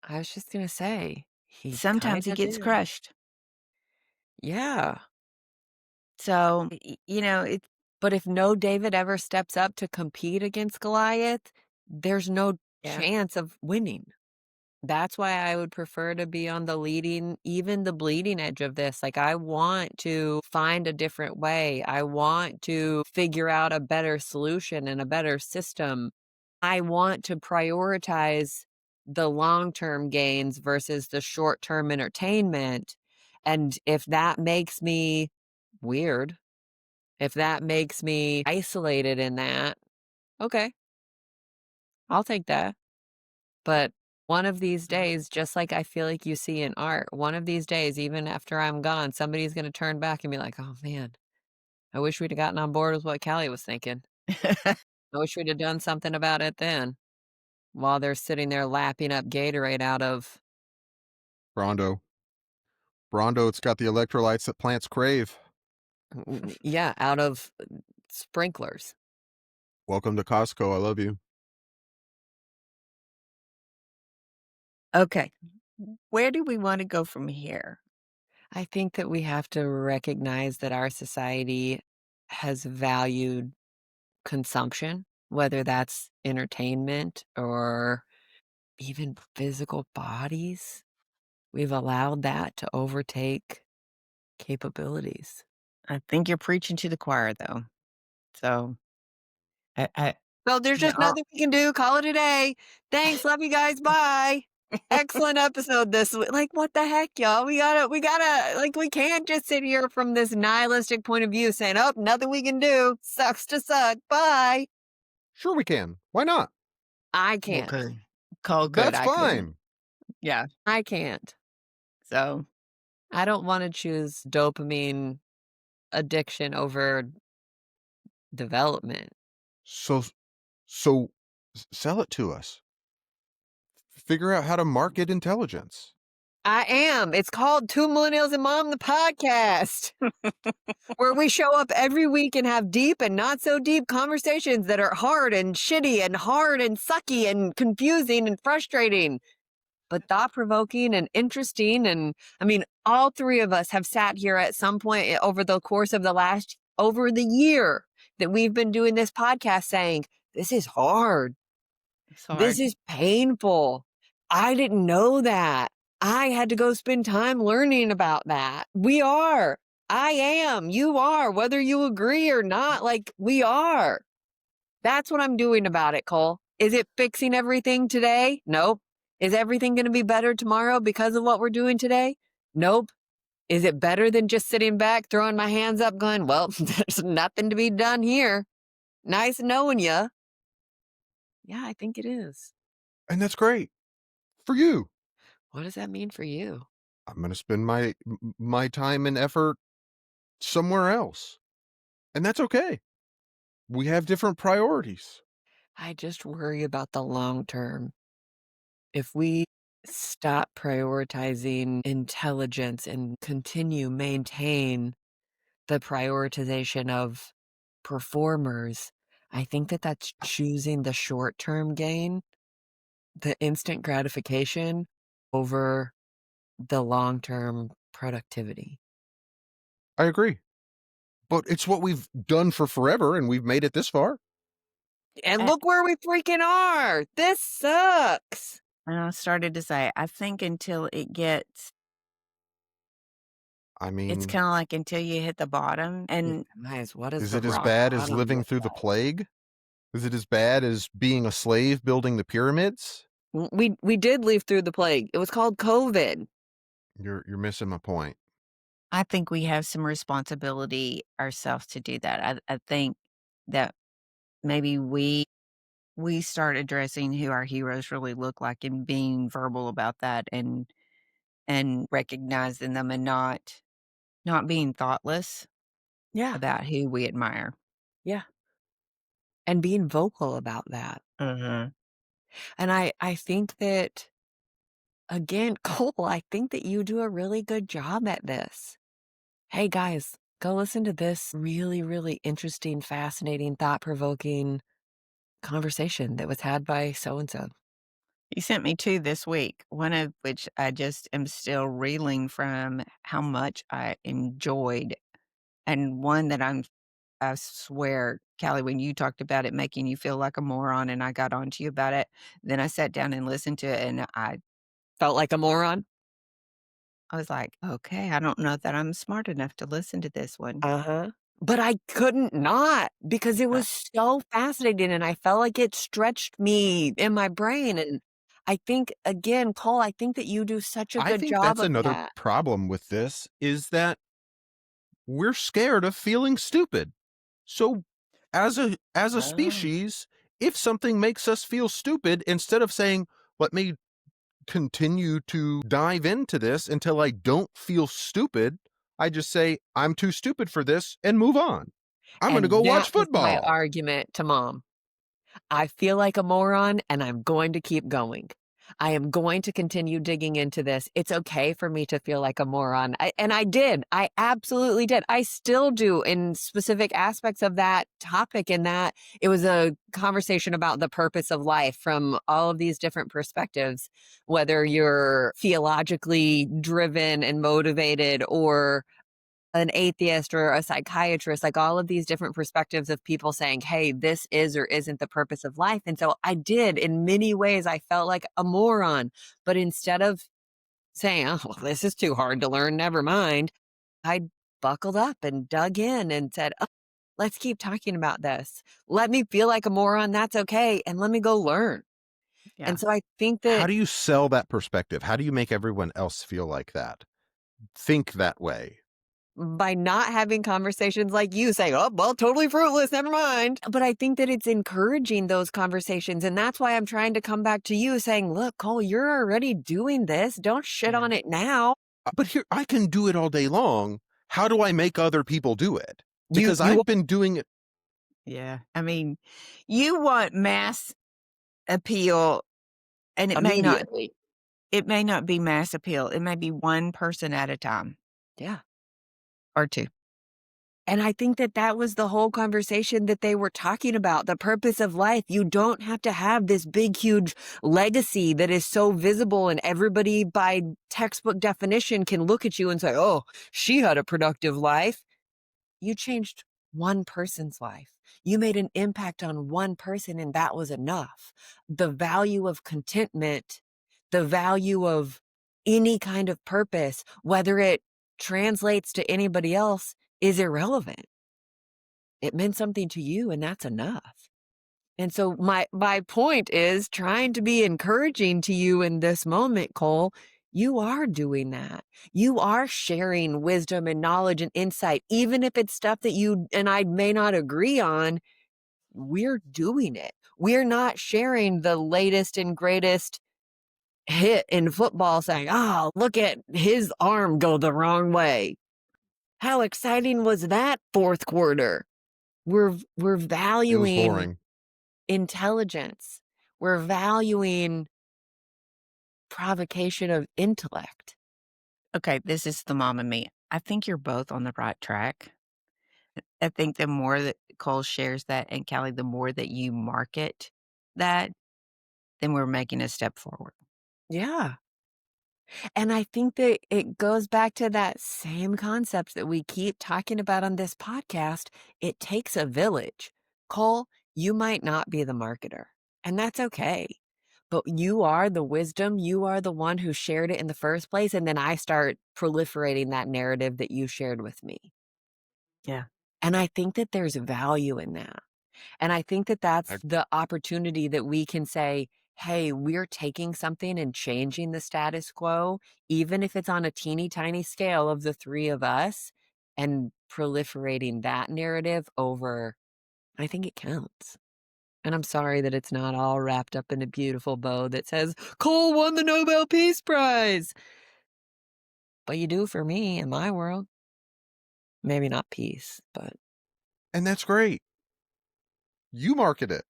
I was just gonna say, he Sometimes he kinda gets did. crushed. Yeah. So, it But if no David ever steps up to compete against Goliath, there's no yeah. chance of winning. That's why I would prefer to be on the leading, even the bleeding edge of this. Like, I want to find a different way. I want to figure out a better solution and a better system. I want to prioritize the long-term gains versus the short-term entertainment. And if that makes me weird, if that makes me isolated in that, okay, I'll take that. But one of these days, just like I feel like you see in art, one of these days, even after I'm gone, somebody's gonna turn back and be like, "Oh, man, I wish we'd have gotten on board with what Callie was thinking. I wish we'd have done something about it then," while they're sitting there lapping up Gatorade out of Brondo. Brondo, it's got the electrolytes that plants crave. yeah, out of sprinklers. Welcome to Costco. I love you. Okay. Where do we wanna go from here? I think that we have to recognize that our society has valued consumption, whether that's entertainment or even physical bodies. We've allowed that to overtake capabilities. I think you're preaching to the choir, though. So, I Well, there's there just are nothing we can do. Call it a day. Thanks. Love you guys. Bye. Excellent episode this week. Like, what the heck, y'all? Like, we can't just sit here from this nihilistic point of view saying, oh, nothing we can do. Sucks to suck. Bye. Sure, we can. Why not? I well, can't. could Cole could, That's I couldn't. fine. Yeah. I can't. So, I don't want to choose dopamine addiction over development. So, so sell it to us. Figure out how to market intelligence. I am. It's called Two Millennials and Mom, the podcast, where we show up every week and have deep and not so deep conversations that are hard and shitty and hard and sucky and confusing and frustrating, but thought provoking and interesting. And I mean, all three of us have sat here at some point over the course of over the year that we've been doing this podcast saying, this is hard. it's This hard. is painful. I didn't know that. I had to go spend time learning about that. We are. I am. You are. Whether you agree or not, like we are. That's what I'm doing about it, Cole. Is it fixing everything today? Nope. Is everything going to be better tomorrow because of what we're doing today? Nope. Is it better than just sitting back, throwing my hands up, going, well, there's nothing to be done here. Nice knowing you. Yeah, I think it is. And that's great for you. What does that mean for you? I'm going to spend my time and effort somewhere else. And that's okay. We have different priorities. I just worry about the long term. If we stop prioritizing intelligence and maintain the prioritization of performers, I think that that's choosing the short-term gain, the instant gratification over the long-term productivity. I agree. But it's what we've done for forever and we've made it this far. And And look where we freaking are. This sucks. I started to say, I think until it gets I it's mean, kinda like until you hit the bottom, Yeah, and guys, what does is the it as rock bad as bottom living look through the like? plague? Is it as bad as being a slave building the pyramids? We did leave through the plague. It was called COVID. You're missing my point. I think we have some responsibility ourselves to do that. I think that maybe we start addressing who our heroes really look like and being verbal about that and recognizing them and not being thoughtless Yeah, about who we admire. yeah, and being vocal about that. Mhm. And I think that, again, Cole, I think that you do a really good job at this. Hey, guys, go listen to this really, really interesting, fascinating, thought-provoking conversation that was had by so and so. You sent me 2 this week, one of which I just am still reeling from how much I enjoyed, and one that I swear, Callie, when you talked about it making you feel like a moron and I got on to you about it, then I sat down and listened to it and Felt like a moron? I was like, "Okay, I don't know that I'm smart enough to listen to this one." Uh-huh. But I couldn't not because it Uh, was so fascinating and I felt like it stretched me in my brain. And I think, again, Cole, I think that you do such a I good think job that's of another that. problem with this is that we're scared of feeling stupid. So as a Oh. species, if something makes us feel stupid, instead of saying, let me continue to dive into this until I don't feel stupid, I just say, I'm too stupid for this and move on. I'm going to go And watch that was my football. argument to mom. I feel like a moron and I'm going to keep going. I am going to continue digging into this. It's okay for me to feel like a moron. And I did. I absolutely did. I still do in specific aspects of that topic, in that it was a conversation about the purpose of life from all of these different perspectives, whether you're theologically driven and motivated or an atheist or a psychiatrist, like all of these different perspectives of people saying, hey, this is or isn't the purpose of life. And so I did, in many ways, I felt like a moron. But instead of saying, oh, well, this is too hard to learn, never mind, I buckled up and dug in and said, oh, let's keep talking about this. Let me feel like a moron. That's okay. And let me go learn. yeah. And so I think How that do you sell that perspective? How do you make everyone else feel like that? Think that way. by not having conversations like you saying, oh, well, totally fruitless, never mind. But I think that it's encouraging those conversations. And that's why I'm trying to come back to you saying, look, Cole, you're already doing this. Don't shit Yeah. on it now. But here, I can do it all day long. How do I make other people do it? Because You I've been doing it. Yeah. I mean, you want mass appeal, and immediately. it may not be mass appeal. It may be one person at a time Yeah. or 2. And I think that that was the whole conversation that they were talking about, the purpose of life. You don't have to have this big, huge legacy that is so visible and everybody by textbook definition can look at you and say, oh, she had a productive life. You changed one person's life. You made an impact on one person, and that was enough. The value of contentment, the value of any kind of purpose, whether it translates to anybody else, is irrelevant. It meant something to you, and that's enough. And so my point is trying to be encouraging to you in this moment, Cole. You are doing that. You are sharing wisdom and knowledge and insight, even if it's stuff that you and I may not agree on. We're doing it. We're not sharing the latest and greatest hit in football saying, oh, look at his arm go the wrong way. How exciting was that fourth quarter? We're It was valuing boring. intelligence. We're valuing provocation of intellect. Okay, this is the mom and me. I think you're both on the right track. I think the more that Cole shares that and Callie, the more that you market that, then we're making a step forward. Yeah. And I think that it goes back to that same concept that we keep talking about on this podcast. It takes a village. Cole, you might not be the marketer, and that's okay. But you are the wisdom. You are the one who shared it in the first place. And then I start proliferating that narrative that you shared with me. Yeah. And I think that there's value in that. And I think that that's I, the opportunity that we can say, hey, we're taking something and changing the status quo, even if it's on a teeny tiny scale of the three of us, and proliferating that narrative over, I think it counts. And I'm sorry that it's not all wrapped up in a beautiful bow that says, Cole won the Nobel Peace Prize. But you do for me in my world. Maybe not peace, but and that's great. You market it.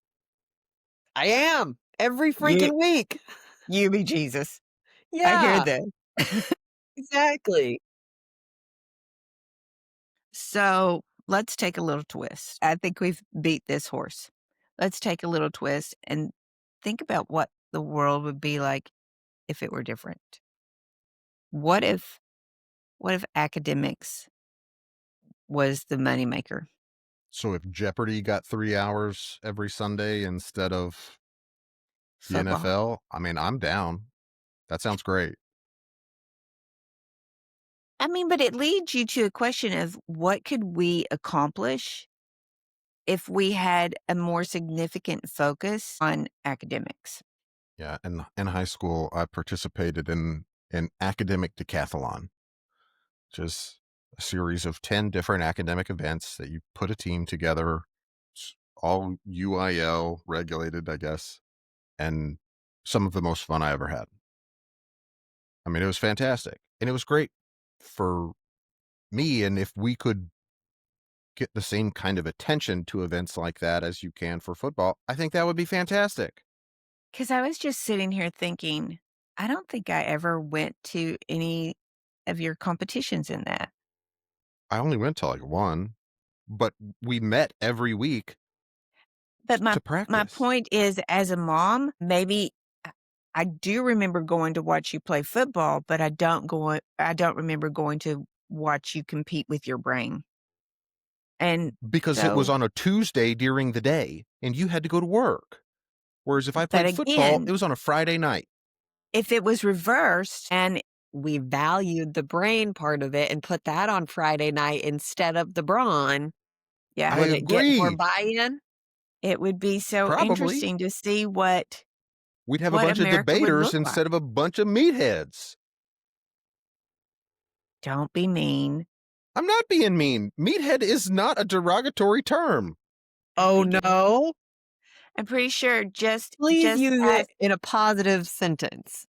I am every You freaking week. you be Jesus. I hear Yeah, this. exactly. So let's take a little twist. I think we've beat this horse. Let's take a little twist and think about what the world would be like if it were different. What if academics was the moneymaker? So if Jeopardy got 3 hours every Sunday instead of the Football. NFL, I mean, I'm down. That sounds great. I mean, but it leads you to a question of what could we accomplish if we had a more significant focus on academics? Yeah, and in high school, I participated in an academic decathlon, just a series of 10 different academic events that you put a team together, all UIL regulated, I guess, and some of the most fun I ever had. I mean, it was fantastic, and it was great for me. And if we could get the same kind of attention to events like that as you can for football, I think that would be fantastic. Because I was just sitting here thinking, I don't think I ever went to any of your competitions in that. I only went to like one, but we met every week But my to my practice point is, as a mom, maybe I do remember going to watch you play football, but I don't remember going to watch you compete with your brain. And because it was so, on a Tuesday during the day and you had to go to work. Whereas if I but played football, again, it was on a Friday night. if it was reversed, And we valued the brain part of it and put that on Friday night instead of the brawn, yeah, I would it get more agree. buy-in? it would be so Probably. interesting to see We'd have a what bunch of America would debaters look like. instead of a bunch of meatheads. Don't be mean. I'm not being mean. Meathead is not a derogatory term. I Oh, think it is. no? I'm pretty sure Please just use as it in a positive sentence.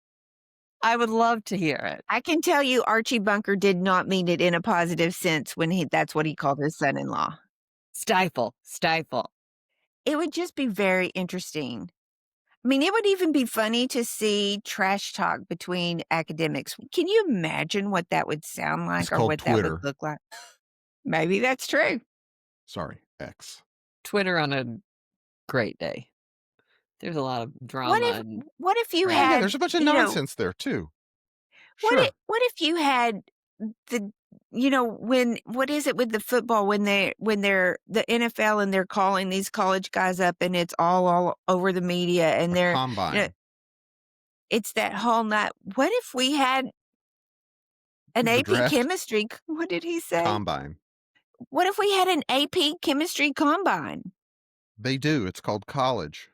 I would love to hear it. I can tell you Archie Bunker did not mean it in a positive sense when that's what he called his son-in-law. Stifle, stifle. It would just be very interesting. I mean, it would even be funny to see trash talk between academics. Can you imagine what that would sound It's like or called what that would Twitter. look like? Maybe that's true. Sorry, X. Twitter on a great day. There's a lot of What drama if and what if you Oh, yeah, had, there's a bunch of you know, nonsense there, too. Sure. what if you had the when what is it with the football when they're the NFL and they're calling these college guys up and it's all over the media and A they're combine. it's that whole night. What if we had an The AP draft chemistry? What did he say? combine. What if we had an AP chemistry combine? They do. It's called college.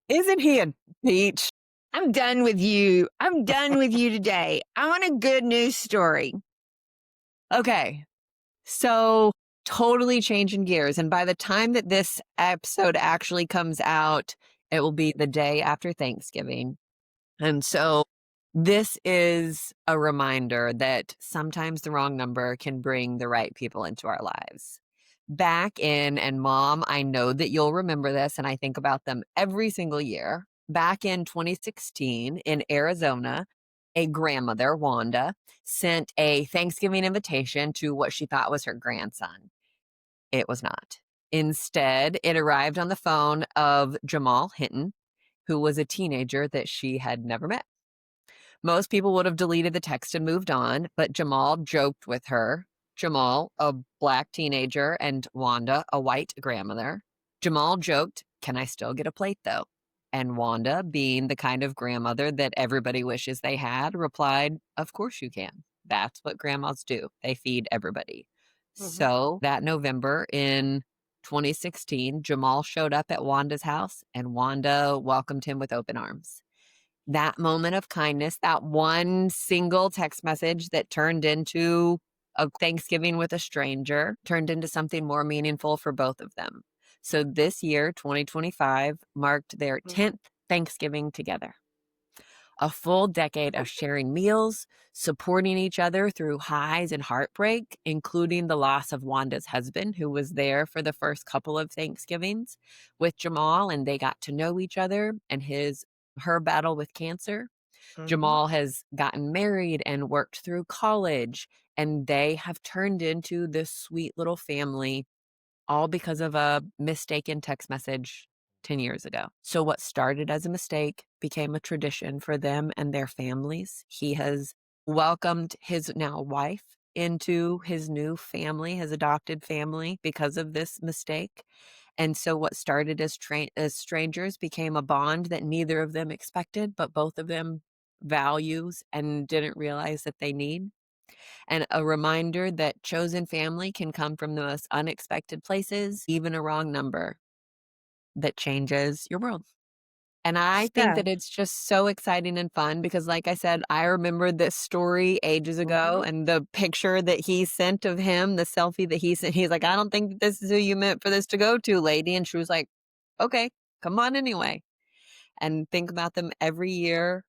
isn't he a peach? I'm done with you. I'm done with you today. I want a good news story. Okay. So totally changing gears. And by the time that this episode actually comes out, it will be the day after Thanksgiving. And so this is a reminder that sometimes the wrong number can bring the right people into our lives. Back in, and Mom, I know that you'll remember this, and I think about them every single year. Back in 2016 in Arizona, a grandmother, Wanda, sent a Thanksgiving invitation to what she thought was her grandson. It was not. Instead, it arrived on the phone of Jamal Hinton, who was a teenager that she had never met. Most people would have deleted the text and moved on, but Jamal joked with her. Jamal, a black teenager, and Wanda, a white grandmother. Jamal joked, "Can I still get a plate though?" And Wanda, being the kind of grandmother that everybody wishes they had, replied, "Of course you can. That's what grandmas do. They feed everybody." Mhm. So that November in 2016, Jamal showed up at Wanda's house and Wanda welcomed him with open arms. That moment of kindness, that one single text message that turned into a Thanksgiving with a stranger, turned into something more meaningful for both of them. So this year, 2025, marked their Mhm. 10th Thanksgiving together. A full decade of sharing meals, supporting each other through highs and heartbreak, including the loss of Wanda's husband, who was there for the first couple of Thanksgivings with Jamal, and they got to know each other and her battle with cancer. Mhm. Jamal has gotten married and worked through college, and they have turned into this sweet little family, all because of a mistaken text message 10 years ago. So, what started as a mistake became a tradition for them and their families. He has welcomed his now wife into his new family, his adopted family, because of this mistake. And so, what started as strangers became a bond that neither of them expected, but both of them values and didn't realize that they need, and a reminder that chosen family can come from the most unexpected places, even a wrong number that changes your world. And I think So that it's just so exciting and fun because, like I said, I remember this story ages ago mhm. and the picture that he sent of him, the selfie that he sent. He's like, "I don't think that this is who you meant for this to go to, lady." And she was like, "Okay, come on anyway." And think about them every year.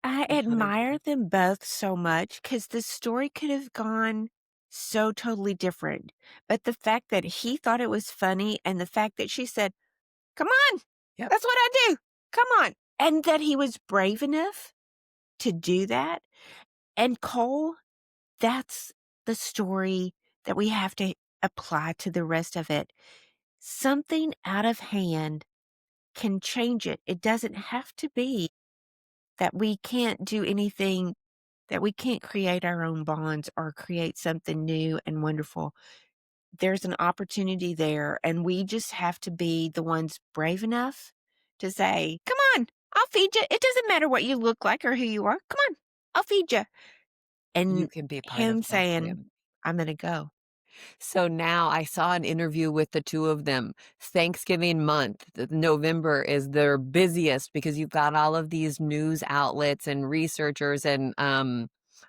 I And how they're admire them both so much because the story could have gone so totally different. But the fact that he thought it was funny and the fact that she said, "Come on, Yep. that's what I do. Come on." And that he was brave enough to do that. And Cole, that's the story that we have to apply to the rest of it. Something out of hand can change it. It doesn't have to be that we can't do anything, that we can't create our own bonds or create something new and wonderful. There's an opportunity there, and we just have to be the ones brave enough to say, "Come on, I'll feed you. It doesn't matter what you look like or who you are. Come on, I'll feed you." You And can be part of him that saying, family. "I'm gonna go." So now I saw an interview with the two of them. Thanksgiving month, November is their busiest because you've got all of these news outlets and researchers and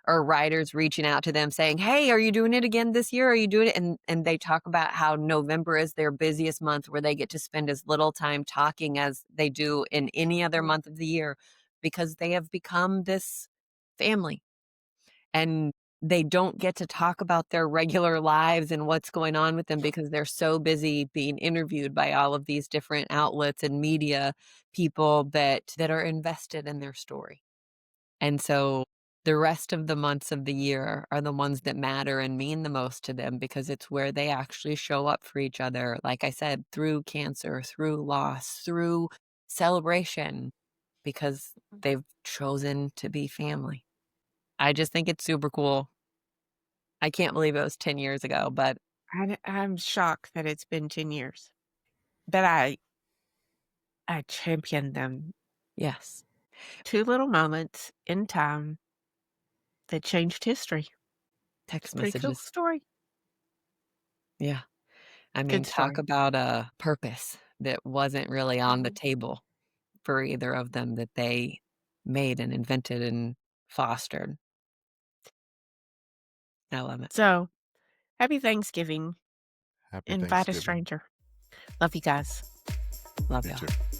or writers reaching out to them saying, "Hey, are you doing it again this year? Are you doing it?" And they talk about how November is their busiest month where they get to spend as little time talking as they do in any other Mm. month of the year because they have become this family and they don't get to talk about their regular lives and what's going on with them because they're so busy being interviewed by all of these different outlets and media people that are invested in their story. And so the rest of the months of the year are the ones that matter and mean the most to them because it's where they actually show up for each other, like I said, through cancer, through loss, through celebration, because they've chosen to be family. I just think it's super cool. I can't believe it was 10 years ago, but I'm shocked that it's been 10 years, but I championed them. yes, 2 little moments in time that changed history. It's a text pretty cool messages. story. Yeah. I mean, Good talk story. about a purpose that wasn't really on the Mhm. table for either of them that they made and invented and fostered. I love it. So, happy Thanksgiving. Happy Invite a Thanksgiving. stranger. Love you guys. Love You y'all. too.